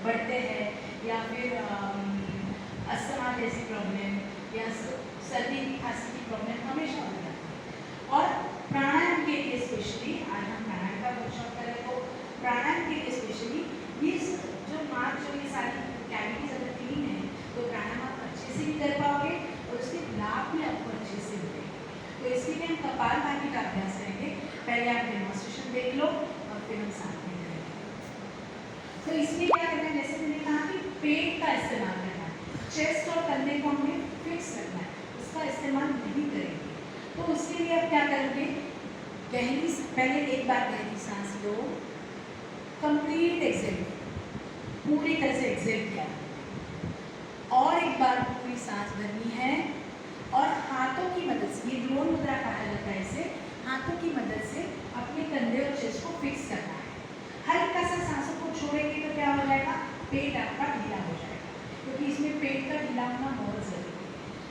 बढ़ते हैं, या फिर अस्थमा जैसी प्रॉब्लम या सर्दी की खांसी की प्रॉब्लम हमेशा हो जाती है। और प्राणायाम के लिए स्पेशली, आज हम प्राणायाम का वर्कशॉप करें, तो प्राणायाम के लिए स्पेशली ये जो मार्ग जो ये सारी कैविटीज अगर क्लीन है तो प्राणायाम आप अच्छे से भी कर पाओगे और उसके लाभ भी आपको अच्छे से मिलेंगे। तो इसके लिए हम कपालभाति का अभ्यास करेंगे। पहले आप डेमोन्स्ट्रेशन देख लो और फिर हम साथ में करेंगे। तो इसमें क्या करना है? जैसे मैंने कहा कि पेट का इस्तेमाल करना है, चेस्ट और कंधे को हमें फिक्स रखना है, उसका इस्तेमाल नहीं करेंगे। तो उसके लिए आप क्या करेंगे? पहले एक बार गहरी सांस लो, कंप्लीट एक्सेल, पूरी तरह से एक्सेल किया, और एक बार पूरी सांस भरनी है और हाथों की मदद से, ये द्रोण मुद्रा कहा जाता है इसे, हाथों की मदद से अपने कंधे और चेस्ट को फिक्स करना है। हल्का सा सांसों को छोड़ेंगे तो क्या हो जाएगा? पेट आपका ढीला हो जाएगा, क्योंकि इसमें पेट का ढीला होना बहुत जरूरी है।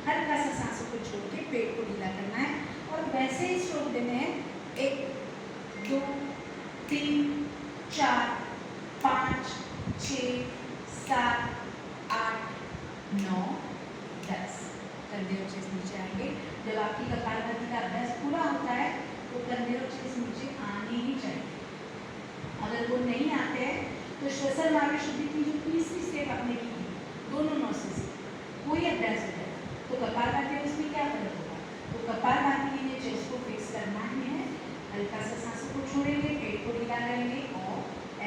हल्का सा सांसों को छोड़ के पेट को ढीला करना है और वैसे ही स्ट्रोक देने हैं। 1 2 3 4 5 6 7 8 9 10। कंधे और चेस्ट नीचे आएंगे। जब आपकी कपालभाति का अभ्यास पूरा होता है तो कंधे और चेस्ट नीचे आने ही चाहिए। अगर वो नहीं आते हैं तो श्वसन मार्ग शुद्धि की जो तीसरी स्टेप आपने की थी, दोनों नोसेस से कोई अभ्यास हो जाएगा, तो कपालभाति उसमें क्या फर्क होगा? तो कपालभाति के लिए चेस्ट को फिक्स करना ही है, हल्का सा सांसों को छोड़ेंगे, पेट को ढीला करेंगे और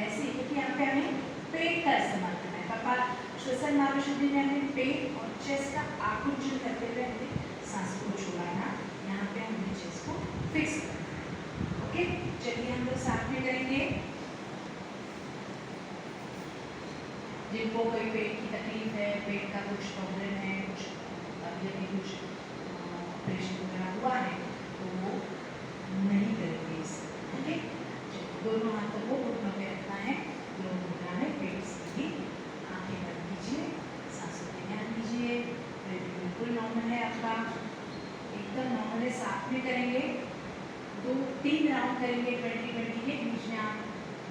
ऐसे, क्योंकि यहाँ पे हमें पेट का इस्तेमाल करना है। कपाल श्वसन मार्ग शुद्धि में हमें पेट और चेस्ट का आकुंचन करते हुए हमें सांसों को छोड़ाना, यहाँ पे हमें चेस्ट को फिक्स करना है। ओके, चलिए हम लोग साथ में करेंगे। जिनको कोई पेट की तकलीफ है, पेट का कुछ प्रॉब्लम है, कुछ कुछ ऑपरेशन वगैरह हुआ है, तो वो नहीं करेंगे इसे। ओके, दोनों हाथों को घुटनों पे रखना है, दोनों मुद्रा में पेट सीधी, आंखें बंद कीजिए, सांसों पे ध्यान दीजिए। बिल्कुल नॉर्मल है आपका, एकदम नॉर्मल है। साथ में करेंगे, 2-3 राउंड करेंगे 20-20 के, बीच में आप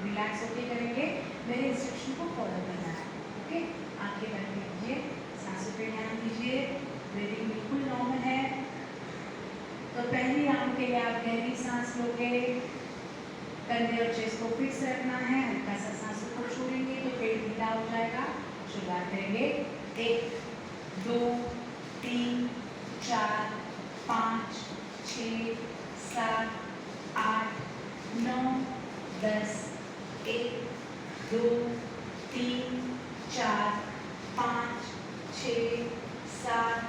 रिलैक्स होके करेंगे। मेरे इंस्ट्रक्शन को फॉलो करना है। ओके, आंखें बंद कीजिए, सांसों पे ध्यान दीजिए, ब्रीदिंग बिल्कुल नॉर्मल है। तो पहली राउंड के लिए आप गहरी सांस लोगे, कंधे और चेस्ट को फिक्स रखना है, हल्का सा सांसों को छोड़ेंगे तो पेट ढीला हो जाएगा। शुरुआत करेंगे, 1 2 3 4 5 6 7 8 9 10। 1 2 3 4 5 6 7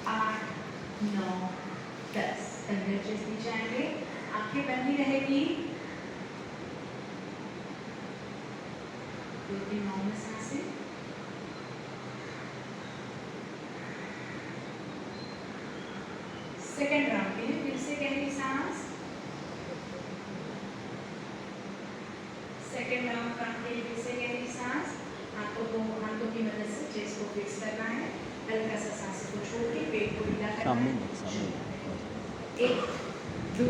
8 9 10। कंधे चेस्ट नीचे आएंगे, आंखें बंदी रहेगी। 2-3 नॉर्मल सांसें। सेकेंड राउंड के लिए फिर से गहरी सांस। सेकेंड राउंड का के लिए फिर से गहरी सांस। हाथों की मदद से चेस्ट को फिक्स करना है। हल्का सा सांस को छोड़ के पेट को ढीला करना है। 1 2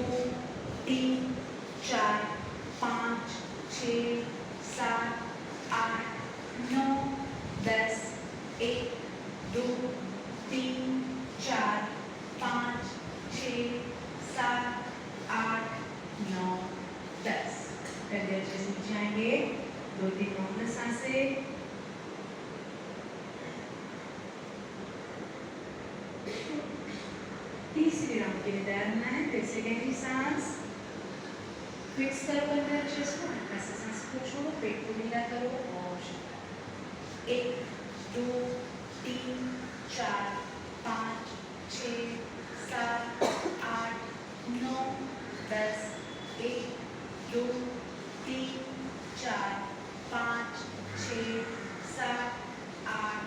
3 4 5 6 7 8 9 10 1 2 3 4 5 6 7 8 9 10। कंधे अच्छे से नीचे आएंगे। 2-3 नॉर्मल सांसें। तीसरे राउंड के लिए तैयार होना है। फिर से गहरी सांस। फिक्स करो कंधे अच्छे से। हल्का सा सांस को छोड़ो, पेट को ढीला करो और 1 2 3 4 5 6 7 8 9 10 1 2 3 4 5 6 7 8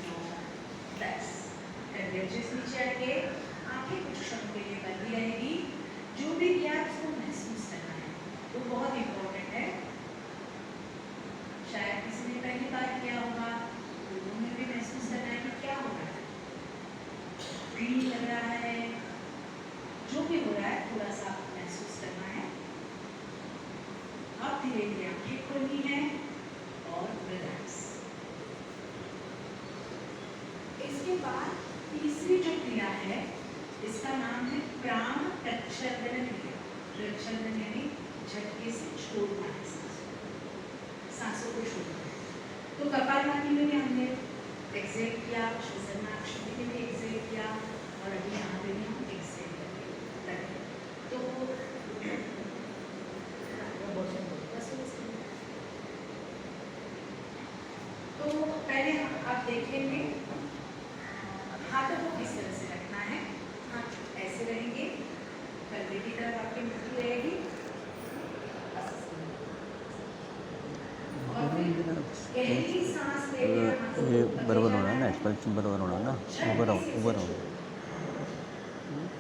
9 10। कंधे अच्छे से नीचे आएंगे। आंखें कुछ क्षण के लिए बंदी रहेगी। जो भी किया उसको महसूस करना है, वो बहुत इंपॉर्टेंट है। शायद किसी ने पहली बार किया होगा, लोगों में भी महसूस करना है कि क्या हो रहा है, फील लग रहा है, जो भी हो रहा है थोड़ा सा महसूस करना है। अब धीरे धीरे आंखें खोलनी है और रिलैक्स। इसके बाद तीसरी जो क्रिया है इसका नाम है प्राण प्रच्छन्न क्रिया। प्रच्छन्न यानी झटके से छोड़ना है सांसों को छोड़ना है। तो कपालभाति में भी हमने एक्सेल किया, श्वसनाक्षी में भी एक्सेल किया और अभी यहाँ पे भी हम एक्सेल करेंगे। तो पहले आप देखेंगे हाथों को किस तरह से रखना है। हाथ ऐसे रहेंगे, कंधे की तरफ आपकी मुट्ठी रहेगी और फिर गहरी सांस लेते हुए हाथों को ऊपर बरोबर ले होणार जाना ना, है। एक्सप्रेशन बरोबर होणार ना, उभं राहून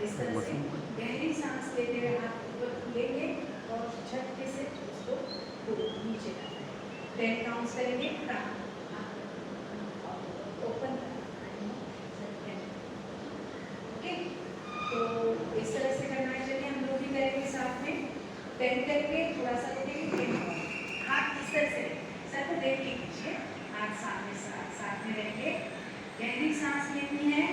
इस तरह से गहरी सांस लेते हुए हाथ ऊपर लेंगे और झटके से उसको नीचे करना है। 10 काउंट्स करेंगे। ओपन ओके, तो इस तरह से करना है। चलिए हम लोग भी करेंगे साथ में। 10 करेंगे, थोड़ा सा लेंगे, हाथ इस तरह से सर को देख लीजिए, हाथ साथ में रहेंगे। गहरी सांस लेनी है।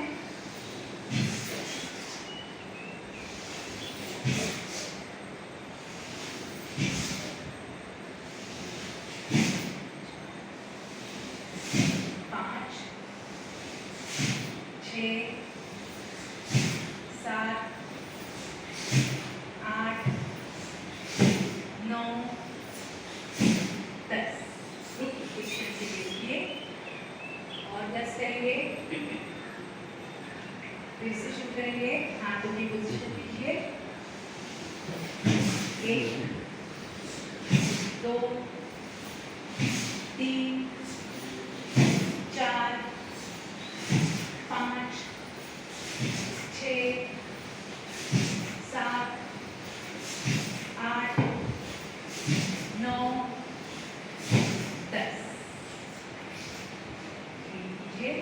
फिर से शुरू करेंगे। हाथों की पोजीशन लीजिए। 1 2 3 4 5 6 7 8 9 10। लीजिए।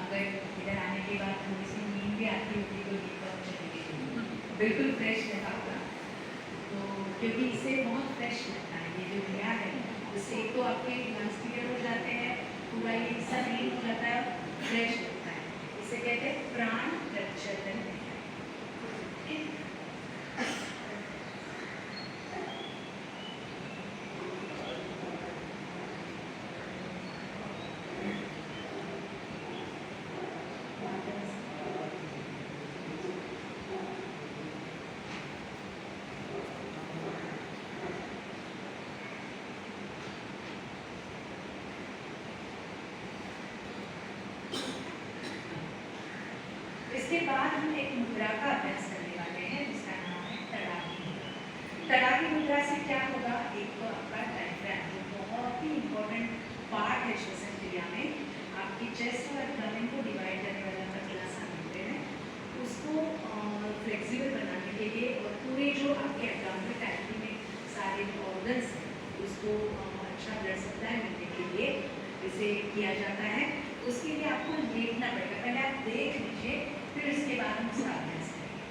अगर इधर आने के बाद थोड़ी सी नींद भी आती होगी तो नींद कब चलेगी, बिल्कुल फ्रेश रहता होगा। तो क्योंकि इससे बहुत फ्रेश लगता है ये जो क्रिया है, इससे एक तो आपके लंग्स क्लियर हो जाते हैं, पूरा ये हिस्सा क्लीन हो जाता है, फ्रेश लगता है। इसे कहते हैं प्राण प्रच्छन्न क्रिया। इसके बाद हम एक मुद्रा का अभ्यास करने वाले हैं जिसका नाम है तड़ागी मुद्रा। तड़ागी मुद्रा से क्या होगा, एक तो आपका डायफ्राम जो बहुत ही इम्पोर्टेंट पार्ट है श्वसन क्रिया में। आपकी चेस्ट और एब्डोमेन को डिवाइड करने वाला पतला सा मेम्ब्रेन है, उसको फ्लेक्सिबल बनाने के लिए और पूरे जो आपके एब्डोमिनल कैविटी में सारे ऑर्गन्स हैं उसको अच्छा ब्लड सप्लाई मिलने के लिए इसे किया जाता है। उसके लिए आपको लेटना पड़ेगा, पहले आप देख लीजिए, फिर उसके बाद हम उसका अभ्यास करेंगे।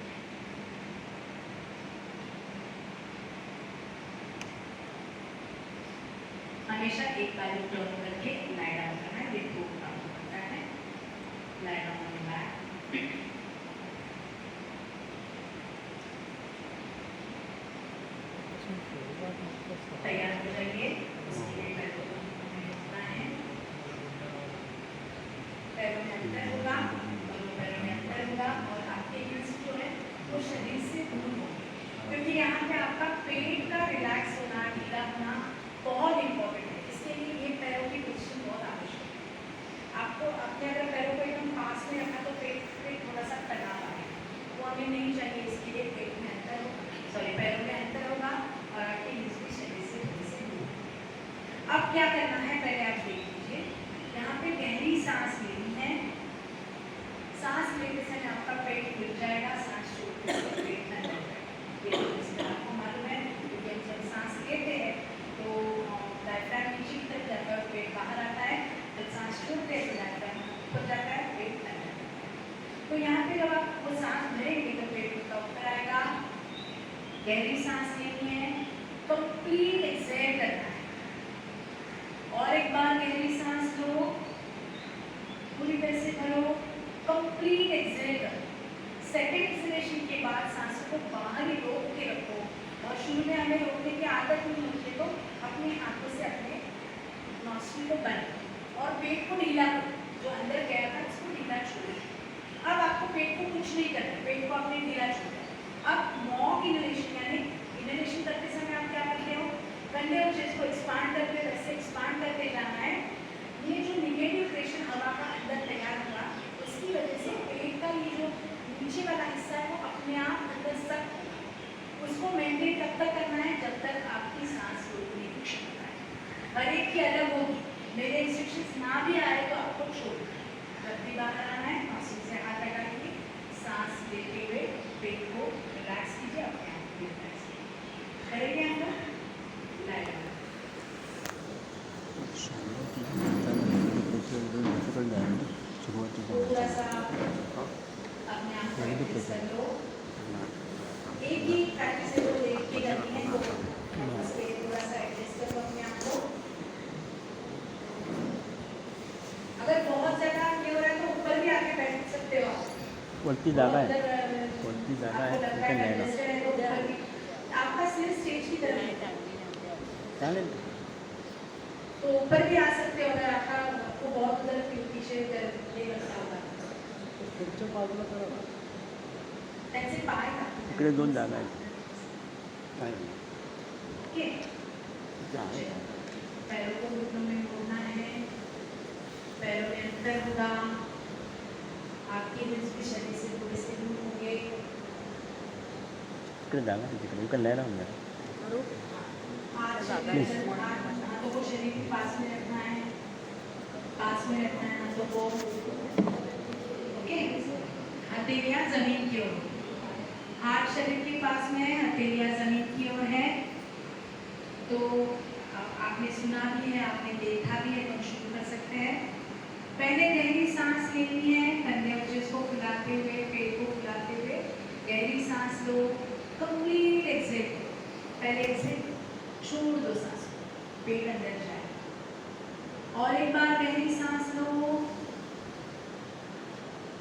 हमेशा एक बार टर्न करके लाई डाउन करना है, देखो काम करता है। लाई डाउन ऑन बैक, तैयार हो जाइए। उसके लिए पैरों को घुमाना है, पैरों में अंतर होगा, दोनों पैरों में अंतर होगा और आपके हिल्स जो है वो शरीर से दूर होंगे, क्योंकि यहाँ पे आपका पेट का रिलैक्स होना, ढीला होना बहुत इंपॉर्टेंट है। इसके लिए ये पैरों की पोजीशन बहुत आवश्यक है। आपको अपने अगर पैरों को एकदम पास में रखा तो पेट पे थोड़ा सा तनाव आए, वो हमें नहीं चाहिए। इसके लिए पेट में अंतर होगा, सॉरी पैरों में अंतर होगा और आपके हिल्स भी शरीर से थोड़ी सी दूर होंगे। अब क्या करना है, पहले आप देख लीजिए, यहाँ पे गहरी सांस लेनी है। सांस लेते समय आपका पेट खुल जाएगा, सांस छोड़ते समय पेट अंदर जाएगा। ये इसका आपको मालूम है, क्योंकि हम जब सांस लेते हैं तो डायफ्राम नीचे की तरफ जाता है और पेट बाहर आता है, जब सांस छोड़ते हैं तो डायफ्राम ऊपर जाता है, पेट अंदर जाता है। तो यहाँ पे जब आप वो सांस भरेंगे तो पेट उसका ऊपर आएगा। गहरी सांस लेनी है, कंप्लीट एक्सहेल करना है, और एक बार गहरी सांस लो, पूरी तरह से भरो, कंप्लीट एक्सहेल करो। सेकंड एक्सहेलेशन के बाद सांसों को बाहर ही रोक के रखो, और शुरू में हमें रोकने की आदत नहीं होती है तो अपने हाथों से अपने नॉस्ट्रिल को बंद और पेट को ढीला करो, जो अंदर गया था उसको ढीला छोड़ो। अब आपको पेट को कुछ नहीं करना, पेट को आपने ढीला छोड़ा। अब मॉक इनहेलेशन यानी इनहेलेशन करते समय आप क्या करते हो, कंधे और चेस्ट को एक्सपांड करते हो, वैसे एक्सपांड करते जाना है। ये जो निगेटिव प्रेशर हवा का अंदर तैयार होगा, उसकी वजह से पेट का ये जो नीचे वाला हिस्सा है वो अपने आप अंदर सख्त होगा। उसको मेंटेन तब तक करना है जब तक आपकी सांस रोकने की क्षमता है। हर एक की अलग होगी, मेरे इंस्ट्रक्शंस ना भी आए तो आपको छोड़ देना है। जब भी बाहर आना है नौसिन से हाथ लगाइए, सांस लेते हुए पेट को रिलैक्स कीजिए, अपने आप को रिलैक्स कीजिए। करेंगे हम लोग, लाई डाउन। थोड़ा सा अपने आप को एडजस्ट कर लो। एक ही प्रैक्टिस है, तो एक ही करनी है, तो उसके लिए थोड़ा सा एडजस्ट करो अपने आप को। अगर बहुत ज़्यादा ये हो रहा है तो ऊपर भी आके बैठ सकते हो आप। वरती जागा है, वरती जागा है, लेकिन नहीं ना आपका सिर स्टेज की तरफ है टैलेंट तो ऊपर भी आ सकते हो, अगर आपको बहुत उधर पीछे ये लगता होगा। त्यांचे पाय टाकून इकडे 2 जागा आहेत काय ओके, पैरों को घुटनों में मोड़ना है, पैरों में अंतर होगा, आपके हिल्स भी शरीर से थोड़े से दूर होंगे। इकडे जागा आहे, तिकडे इकडे लहरा होऊन जाणार हाथों को शरीर के पास में रखना है, पास में रखना है हाथों को। ओके, हथेलियां जमीन की ओर, हाथ शरीर के पास में है, हथेलियां जमीन की ओर है। तो आपने सुना भी है, आपने देखा भी है, तो शुरू कर सकते हैं। पहले गहरी सांस लेनी है, कंधे और चेस्ट को फुलाते हुए, पेट को फुलाते हुए गहरी सांस लो, कंप्लीट एक्सहेल। पहले एक्सहेल, छोड़ दो सांस, पेट अंदर जाए, और एक बार गहरी सांस लो,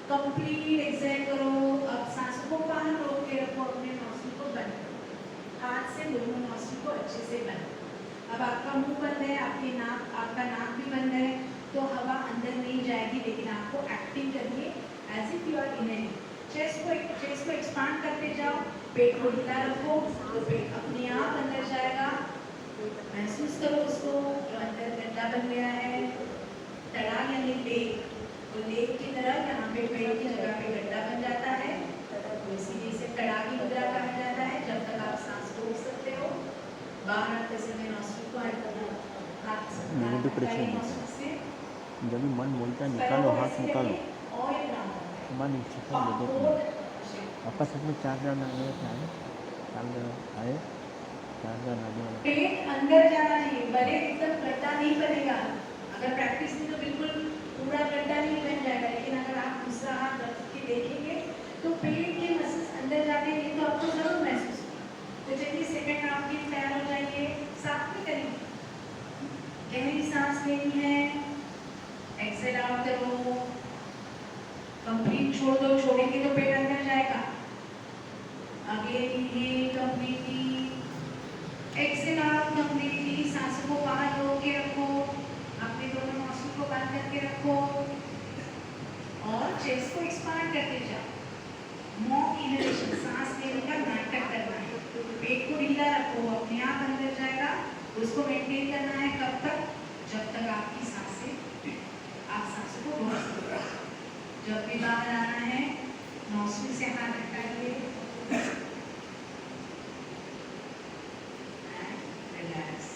कंप्लीट एक्सहेल करो। अब सांसों को बाहर रोक के रखो, अपने नौसिल को बंद करो, हाथ से दोनों नौसिल को अच्छे से बंद करो। अब आपका मुंह बंद है, आपका नाक भी बंद है, तो हवा अंदर नहीं जाएगी, लेकिन आपको एक्टिंग करिए as if you are inhaling. Chest को एक्सपांड करते जाओ, पेट को ढीला रखो, तो पेट अपने आप अंदर जाएगा। महसूस करो उसको, जो अंदर गड्ढा बन गया है, तड़ा यानी लेक, तो लेक की तरह यहाँ पे पेट की जगह पे गड्ढा बन जाता है, तो इसीलिए इसे तड़ा की मुद्रा कहा जाता है। जब तक आप सांस रोक सकते हो, बाहर आते समय नौसिल को हाथ प्रेशर पहले देता मसल से है। जब भी मन बोलता है पैरों निकालो, को हाथ ऐसे निकालो, लेके ऑयल डालना है। मन इच्छा और दे दो। फोर्थ आपका सच में 4 जन आने वाले आए, 4 जन आए, 4 जन आने वाले। पेट अंदर जाना चाहिए, भले एकदम गड्ढा नहीं बनेगा। अगर प्रैक्टिस में तो बिल्कुल पूरा गड्ढा नहीं बन जाएगा, लेकिन अगर आप दूसरा हाथ रख के देखेंगे तो पेट के मसल्स अंदर जाते हैं, तो आपको जरूर महसूस होगा। तो चलिए सेकंड राउंड की तैयार हो जाइए, साथ में करिए। गहरी सांस लेनी है, एक्सेल आउट करो, कंप्लीट छोड़ दो, छोड़ेंगे तो पेट अंदर जाएगा। Again inhale completely, exhale out completely, सांसों को बाहर रोक के रखो, अपने दोनों नॉस्ट्रिल को बंद करके रखो और चेस्ट को एक्सपांड करते जाओ। मॉक इनहेलेशन, सांस लेने का नाटक करना है, पेट को ढीला रखो, अपने आप अंदर जाएगा। उसको मेंटेन करना है कब तक? जब तक आपकी सांसें, आप सांसों को रोक सकते हो। जब भी बाहर आना है, नॉस्ट्रिल से हाथ हटाइए, रिलैक्स,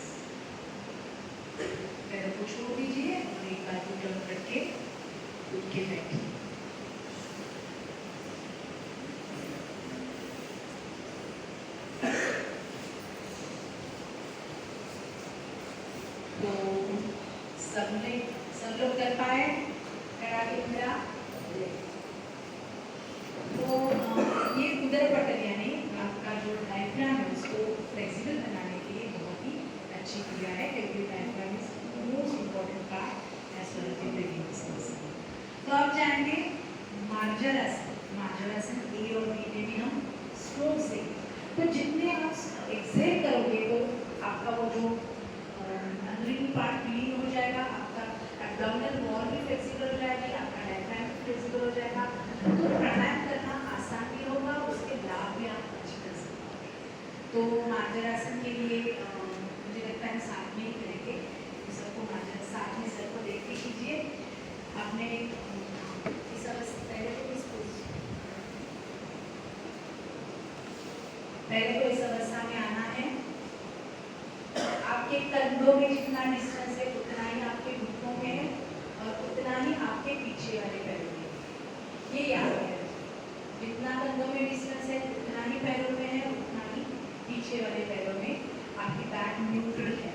पैरों को छोड़ दीजिए और एक बाजू टर्न करके उठ के बैठिए। तो सब लोग कर पाए खड़ा के मेरा। तो ये उदरपटल यानी आपका जो डायफ्राम है उसको फ्लेक्सिबल बनाने के लिए बहुत ही अच्छी क्रिया है, क्योंकि diaphragm is most important part as well as breathing system. तो आप जाएंगे मार्जर आसन। मार्जर आसन ए और बी में भी हम स्ट्रोक से, तो जितने आप एक्सेल करोगे तो आपका वो जो अंदरूनी पार्ट क्लीन हो जाएगा, आपका एब्डोमिनल वॉल भी फ्लेक्सिबल हो जाएगी, आपका डायफ्राम भी फ्लेक्सिबल हो जाएगा। तो प्राणायाम करना आसान भी होगा, उसके लाभ भी आप अच्छी कर सकते। तो मार्जर आसन के लिए मुझे लगता है साथ में ही करेंगे, तो सबको मार्जर साथ में सबको देख के कीजिए। अपने इस अवस्था में आना है। आपके कंधों में जितना डिस्टेंस है उतना ही आपके घुटनों में है और उतना ही आपके पीछे वाले पैरों में। ये याद है, जितना कंधों में डिस्टेंस है उतना ही पैरों में है, उतना ही पीछे वाले पैरों में। आपकी बैक न्यूट्रल है।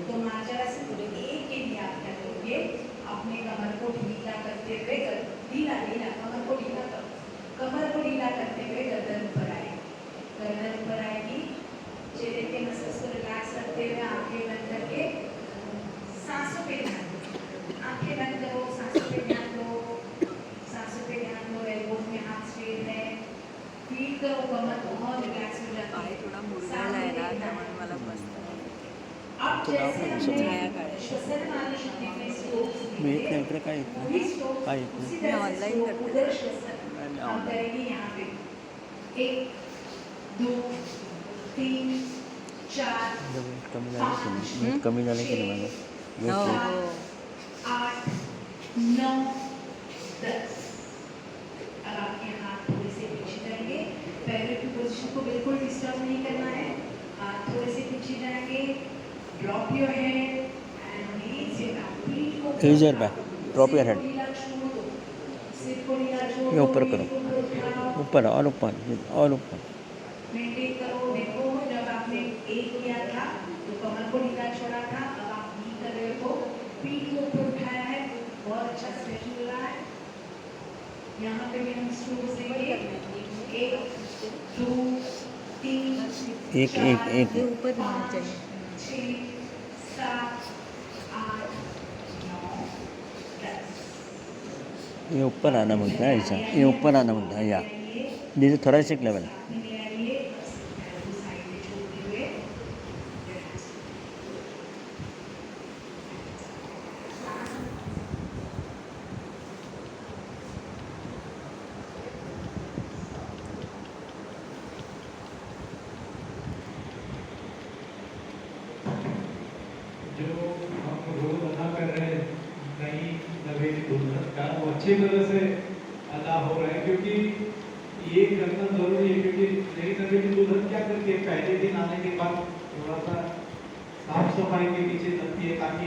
तो मार्जर आसन एक के लिए आप क्या करोगे, अपने कमर को ढीला करते हुए, ढीला कमर को ढीला करो, कमर को ढीला करते हुए गर्दन ऊपर आएगी, गर्दन ऊपर आएगी। चेहरे के मसल्स को रिलैक्स रखते हुए आंखें बंद करके सांसों पे ध्यान दो। आंखें बंद करो, सांसों पे ध्यान दो, सांसों पे ध्यान दो। एल्बोज में हाथ स्ट्रेट है, फील करो, कमर बहुत रिलैक्स हो जाती है। थोडा मुरगाळला आहे ना, त्यामुळे मला मस्त अब जैसे हमने श्वसन मालिश में स्ट्रोक्स मी येत नाही इकडे, काय येत नाही, काय येत नाही। उसी तरह से ऑनलाइन स्ट्रोक, करते उदर हैं। श्वसन हम करेंगे यहाँ पे। 1 2 3 4 कमी झालं की नाही, कमी झालं की नाही हो माझं? हो 8 9 10। अब आपके हाथ थोड़े से पीछे जाएंगे, पैरों की पोजीशन को बिल्कुल डिस्टर्ब नहीं करना है। हाथ थोड़े से पीछे जाएंगे, drop your head and raise your पीठ को Raise your back, drop your head. ढीला छोड़ दो, सिर को ढीला छोड़ ये दो, ऊपर करो, पेट को उठाओ, ऊपर और ऊपर और ऊपर। मेंटेन करो। देखो जब आपने एक किया था तो कमर को ढीला छोड़ा था, अब आप बी कर रहे हो, पीठ को ऊपर उठाया है, बहुत अच्छा स्ट्रेच मिल रहा है। यहाँ पे भी हम स्ट्रोक्स देंगे, 1 2 3 एक एक एक ये ऊपर होना चाहिए। 6 7 8 9 10। ये ऊपर आना बोलता है ऐसा, ये ऊपर आना बोलता है, या नीचे थोड़ा सा लेवल। जो हम रोज अदा कर रहे हैं नई नवेली दुल्हन का, वो अच्छी तरह से अदा हो रहा है, क्योंकि ये करना जरूरी है। क्योंकि नई नवेली दुल्हन क्या करती है, पहले दिन आने के बाद थोड़ा सा साफ सफाई के पीछे लगती है, ताकि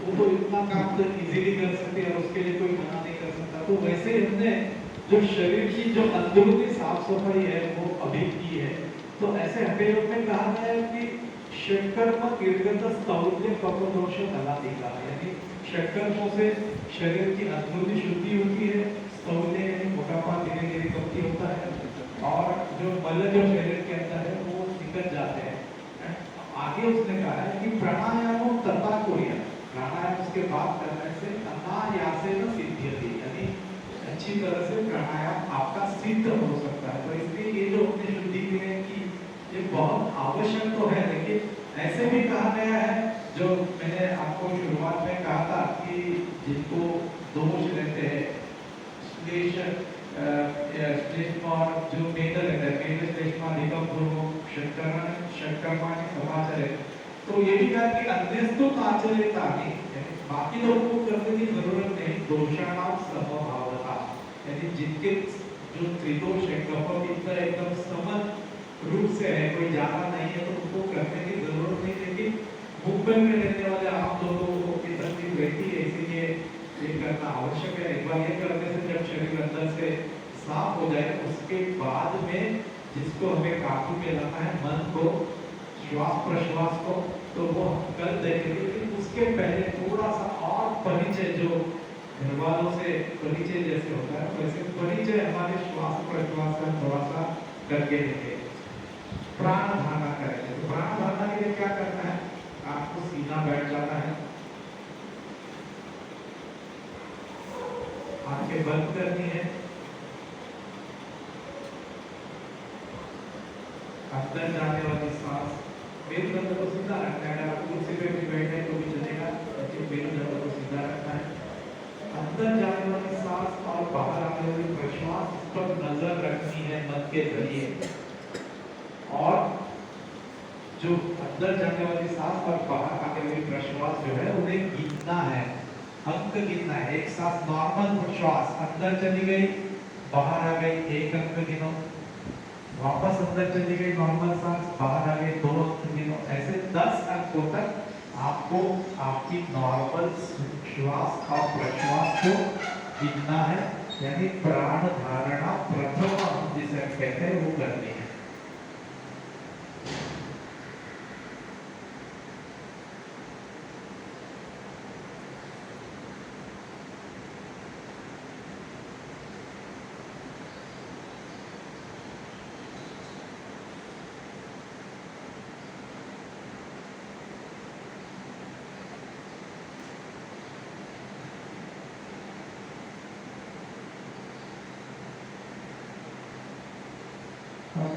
वो तो इतना काम तो इजीली कर सकते हैं और उसके लिए कोई मना नहीं कर सकता। तो वैसे ही हमने जो शरीर की जो अंदरूनी साफ सफाई है वो अभी की है। तो ऐसे हठयोग में कहा गया है कि षट्कर्म कीर्तन स्तौल्य कपदोष कलातिका, यानी षट्कर्मों से शरीर की अंदरूनी शुद्धि होती है, स्तौल्य यानी मोटापा धीरे धीरे कमती होता है, और जो मल जो शरीर के अंदर है वो निकल जाते हैं। आगे उसने कहा है कि प्राणायामों तथा कोरिया, प्राणायाम उसके बाद करने से अनायासेन सिद्ध्यति, यानी अच्छी तरह से प्राणायाम आपका सिद्ध हो सकता है। तो इसलिए ये जो अपने शुद्धि के लिए की ये बहुत आवश्यक तो है, लेकिन ऐसे भी कहा गया है, जो मैंने आपको शुरुआत में कहा था कि जिनको दोष रहते हैं और जो मेदल रहता है, मेदल श्लेष्माधिकम पूर्व षट्कर्माणि समाचरे, तो ये भी कहा कि अन्यस्तु आचरेतानि, बाकी लोगों को करने की जरूरत नहीं, दोषाणाम समभावता, यानी जिनके जो त्रिदोष है, कपवित्र एकदम समन रूप से है, कोई ज्यादा नहीं है, तो उनको करने की जरूरत नहीं। लेकिन मुंबई में रहने वाले आम लोगों को की तकलीफ रहती है, इसीलिए ये करना आवश्यक है। एक बार ये करने से जब शरीर अंदर से साफ हो जाए, उसके बाद में जिसको हमें काबू में लाना है, मन को, श्वास प्रश्वास को, तो वो हम कर देंगे। लेकिन उसके पहले थोड़ा सा और परिचय, जो घर वालों से परिचय जैसे होता है, वैसे परिचय हमारे श्वास प्रश्वास का थोड़ा सा करके देंगे। प्राण धारणा करेंगे। तो प्राण धारणा के लिए क्या करना है, आपको सीधा बैठ जाना है, आंखें बंद करनी है, अंदर जाने वाली सांस, मेरे गर्दन को सीधा रखना है। अगर आप कुर्सी पे भी बैठे तो भी चलेगा, लेकिन मेरे गर्दन को सीधा रखना है। अंदर जाने वाली सांस और बाहर आने वाली प्रश्वास पर नजर रखनी है मन के जरिए, और जो अंदर जाने वाली सांस और बाहर आने वाली प्रश्वास जो है उन्हें गिनना है, अंक गिनना है। एक सांस नॉर्मल प्रश्वास अंदर चली गई, बाहर आ गई, एक अंक गिनो, वापस अंदर चली गई नॉर्मल सांस, बाहर आ गई, 2 अंक गिनो। ऐसे 10 अंकों तक आपको आपकी नॉर्मल श्वास और प्रश्वास को गिनना है, यानी प्राण धारणा प्रथम जिसे कहते हैं वो करनी है।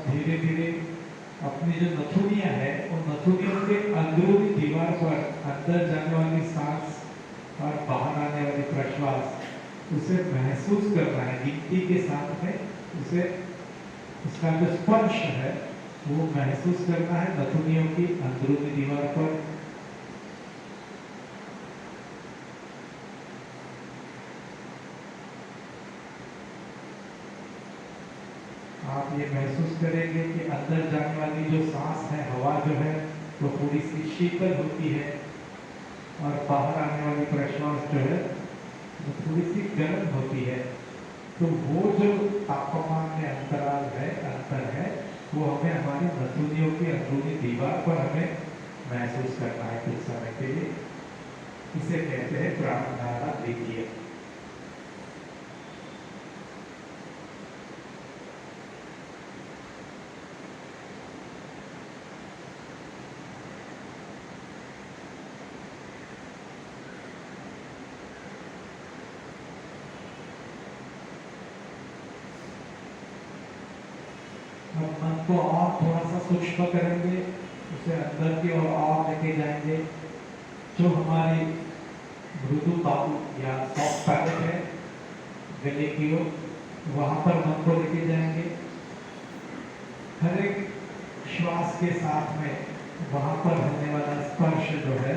धीरे धीरे अपनी जो नथुनियां है, उन नथुनियों के अंदरूनी दीवार पर अंदर जाने वाली सांस और बाहर आने वाली प्रश्वास, उसे महसूस करना है गिनती के साथ में। उसे उसका जो स्पर्श है वो महसूस करना है नथुनियों की अंदरूनी दीवार पर। आप ये महसूस करेंगे कि अंदर जाने वाली जो सांस है, हवा जो है वो थोड़ी सी शीतल होती है, और बाहर आने वाली प्रश्वास जो है वो थोड़ी सी गर्म होती है। तो वो जो तापमान में अंतराल है, अंतर है, वो हमें हमारी नथुनियों की अंदरूनी दीवार पर हमें महसूस करना है कुछ समय के लिए। इसे कहते हैं प्राण धारणा द्वितीय। मन को और थोड़ा सा सूक्ष्म करेंगे, उसे अंदर की ओर और लेके जाएंगे। जो हमारी मृदु बाहु या सॉफ्ट पैलेट है गले की ओर, वहां पर मन को लेके जाएंगे। हर एक श्वास के साथ में वहां पर होने वाला स्पर्श जो है,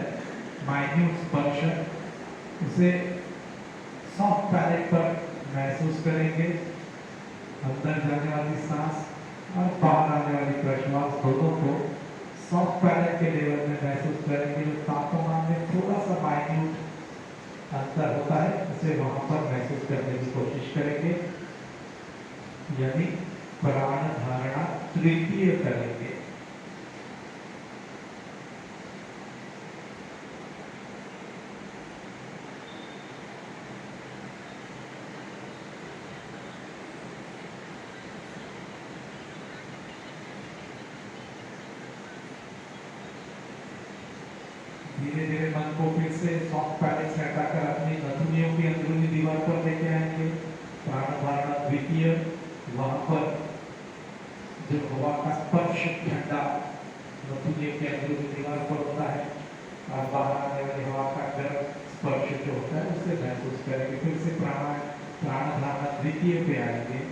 माइन्यूट स्पर्श, उसे सॉफ्ट पैलेट पर महसूस करेंगे। अंदर जाने वाली सांस और बाहर आने वाली प्रश्वास दोनों को सॉफ्ट पैलेट के लेवल में महसूस करेंगे। जो तापमान में थोड़ा सा माइन्यूट अंतर होता है उसे वहां पर महसूस करने की कोशिश करेंगे, यानी प्राण धारणा तृतीय करेंगे। धीरे धीरे मन को फिर से सॉफ्ट पैलेट से हटाकर अपनी नथुनियों की अंदरूनी दीवार पर लेके आएंगे। प्राण धारणा द्वितीय, वहां पर जो हवा का स्पर्श ठंडा नथुनियों के अंदरूनी दीवार पर होता है और बाहर आने वाली हवा का गर्म स्पर्श जो होता है उसे महसूस करेंगे। फिर से प्राण धारणा द्वितीय पे आएंगे।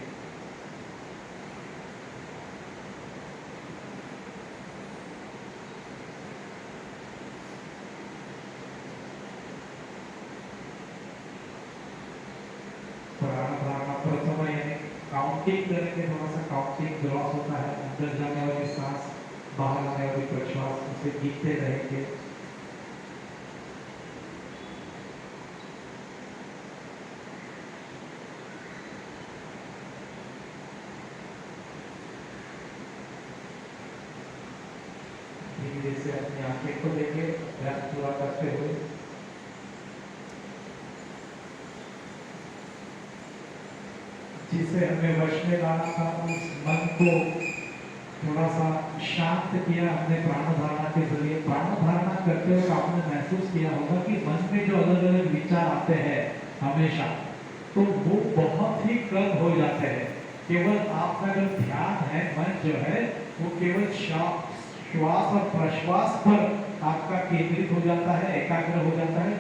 प्राण धारणा प्रथम यानी काउंटिंग करेंगे, थोड़ा सा काउंटिंग ग्रॉस होता है, अंदर जाने वाली सांस बाहर आने वाली प्रश्वास उसे गिनते रहेंगे। धीरे से अपनी आंखें को लेके ध्यान पूरा करते हुए जिसे हमें वश में लाना था उस मन को थोड़ा सा शांत किया हमने प्राण धारणा के जरिए। प्राण धारणा करते हुए आपने महसूस किया होगा कि मन में जो अलग अलग विचार आते हैं हमेशा, तो वो बहुत ही कम हो जाते हैं। केवल आपका जो ध्यान है, मन जो है वो केवल श्वास और प्रश्वास पर आपका केंद्रित हो जाता है, एकाग्र हो जाता है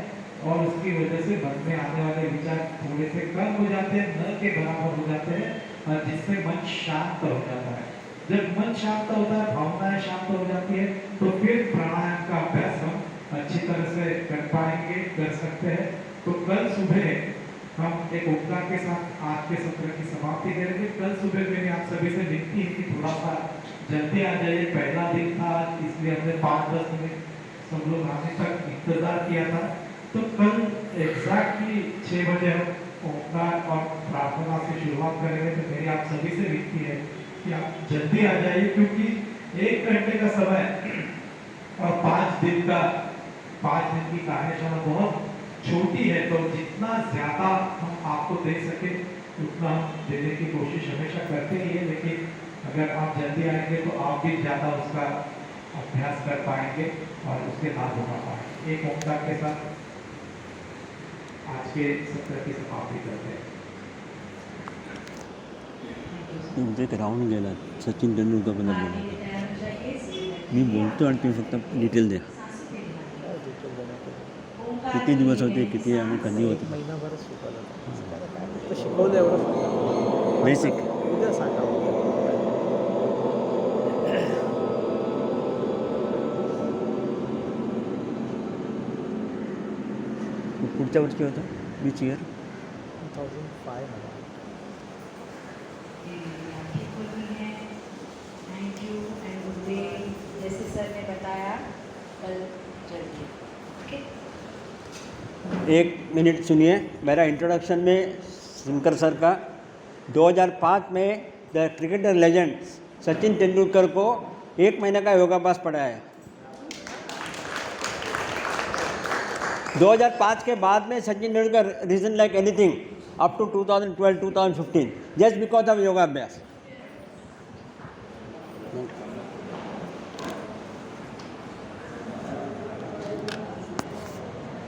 और उसकी वजह से मन में आने वाले विचार थोड़े से कम हो जाते हैं, न के बराबर हो जाते हैं, और जिससे मन शांत हो जाता है। जब मन शांत होता है, भावनाएं शांत हो जाती है, तो फिर प्राणायाम का अभ्यास हम अच्छी तरह से कर पाएंगे, कर सकते हैं। तो कल सुबह हम एक ओंकार के साथ आज के सत्र की समाप्ति करेंगे। कल सुबह मेरी आप सभी से विनती है कि थोड़ा सा जल्दी आ जाइए। पहला दिन था इसलिए हमने 5-10 मिनट सब लोग आने तक इंतजार किया था। तो कल एग्जैक्टली 6 बजे हम ओंकार और प्रार्थना से शुरुआत करेंगे। तो मेरी आप सभी से विनती है कि आप जल्दी आ जाइए, क्योंकि 1 घंटे का समय और 5 दिन की कार्यशाला बहुत छोटी है। तो जितना ज्यादा हम आपको दे सके उतना हम देने की कोशिश हमेशा करते ही है, लेकिन अगर आप जल्दी आएंगे तो आप भी ज्यादा उसका अभ्यास कर पाएंगे और उसके लाभ उठा पाएंगे। एक ओंकार के साथ आज के सत्र की समाप्ति करते हैं। तुमचं एक राऊंड गेला सचिन तेंडुलकर बद्दल बोला, मी बोलतो आणि तुम्ही फक्त डिटेल द्या. किती दिवस होते, किती आणि कधी होते, महिनाभरच शिकवलं. शिकवलं एवढं बेसिक. उद्या सांगा. पुढच्या वर्षी होतं विच इयर? 2005 मला. Thank you and good day. जैसे सर ने बताया कल जल्दी। ओके, 1 मिनट सुनिए मेरा इंट्रोडक्शन में शंकर सर का 2005 में the cricketer legend Sachin Tendulkar को 1 महीने का योगाभ्यास पढ़ाया है। 2005 के बाद में Sachin Tendulkar reason like anything up to 2012-2015 just because of योगाभ्यास।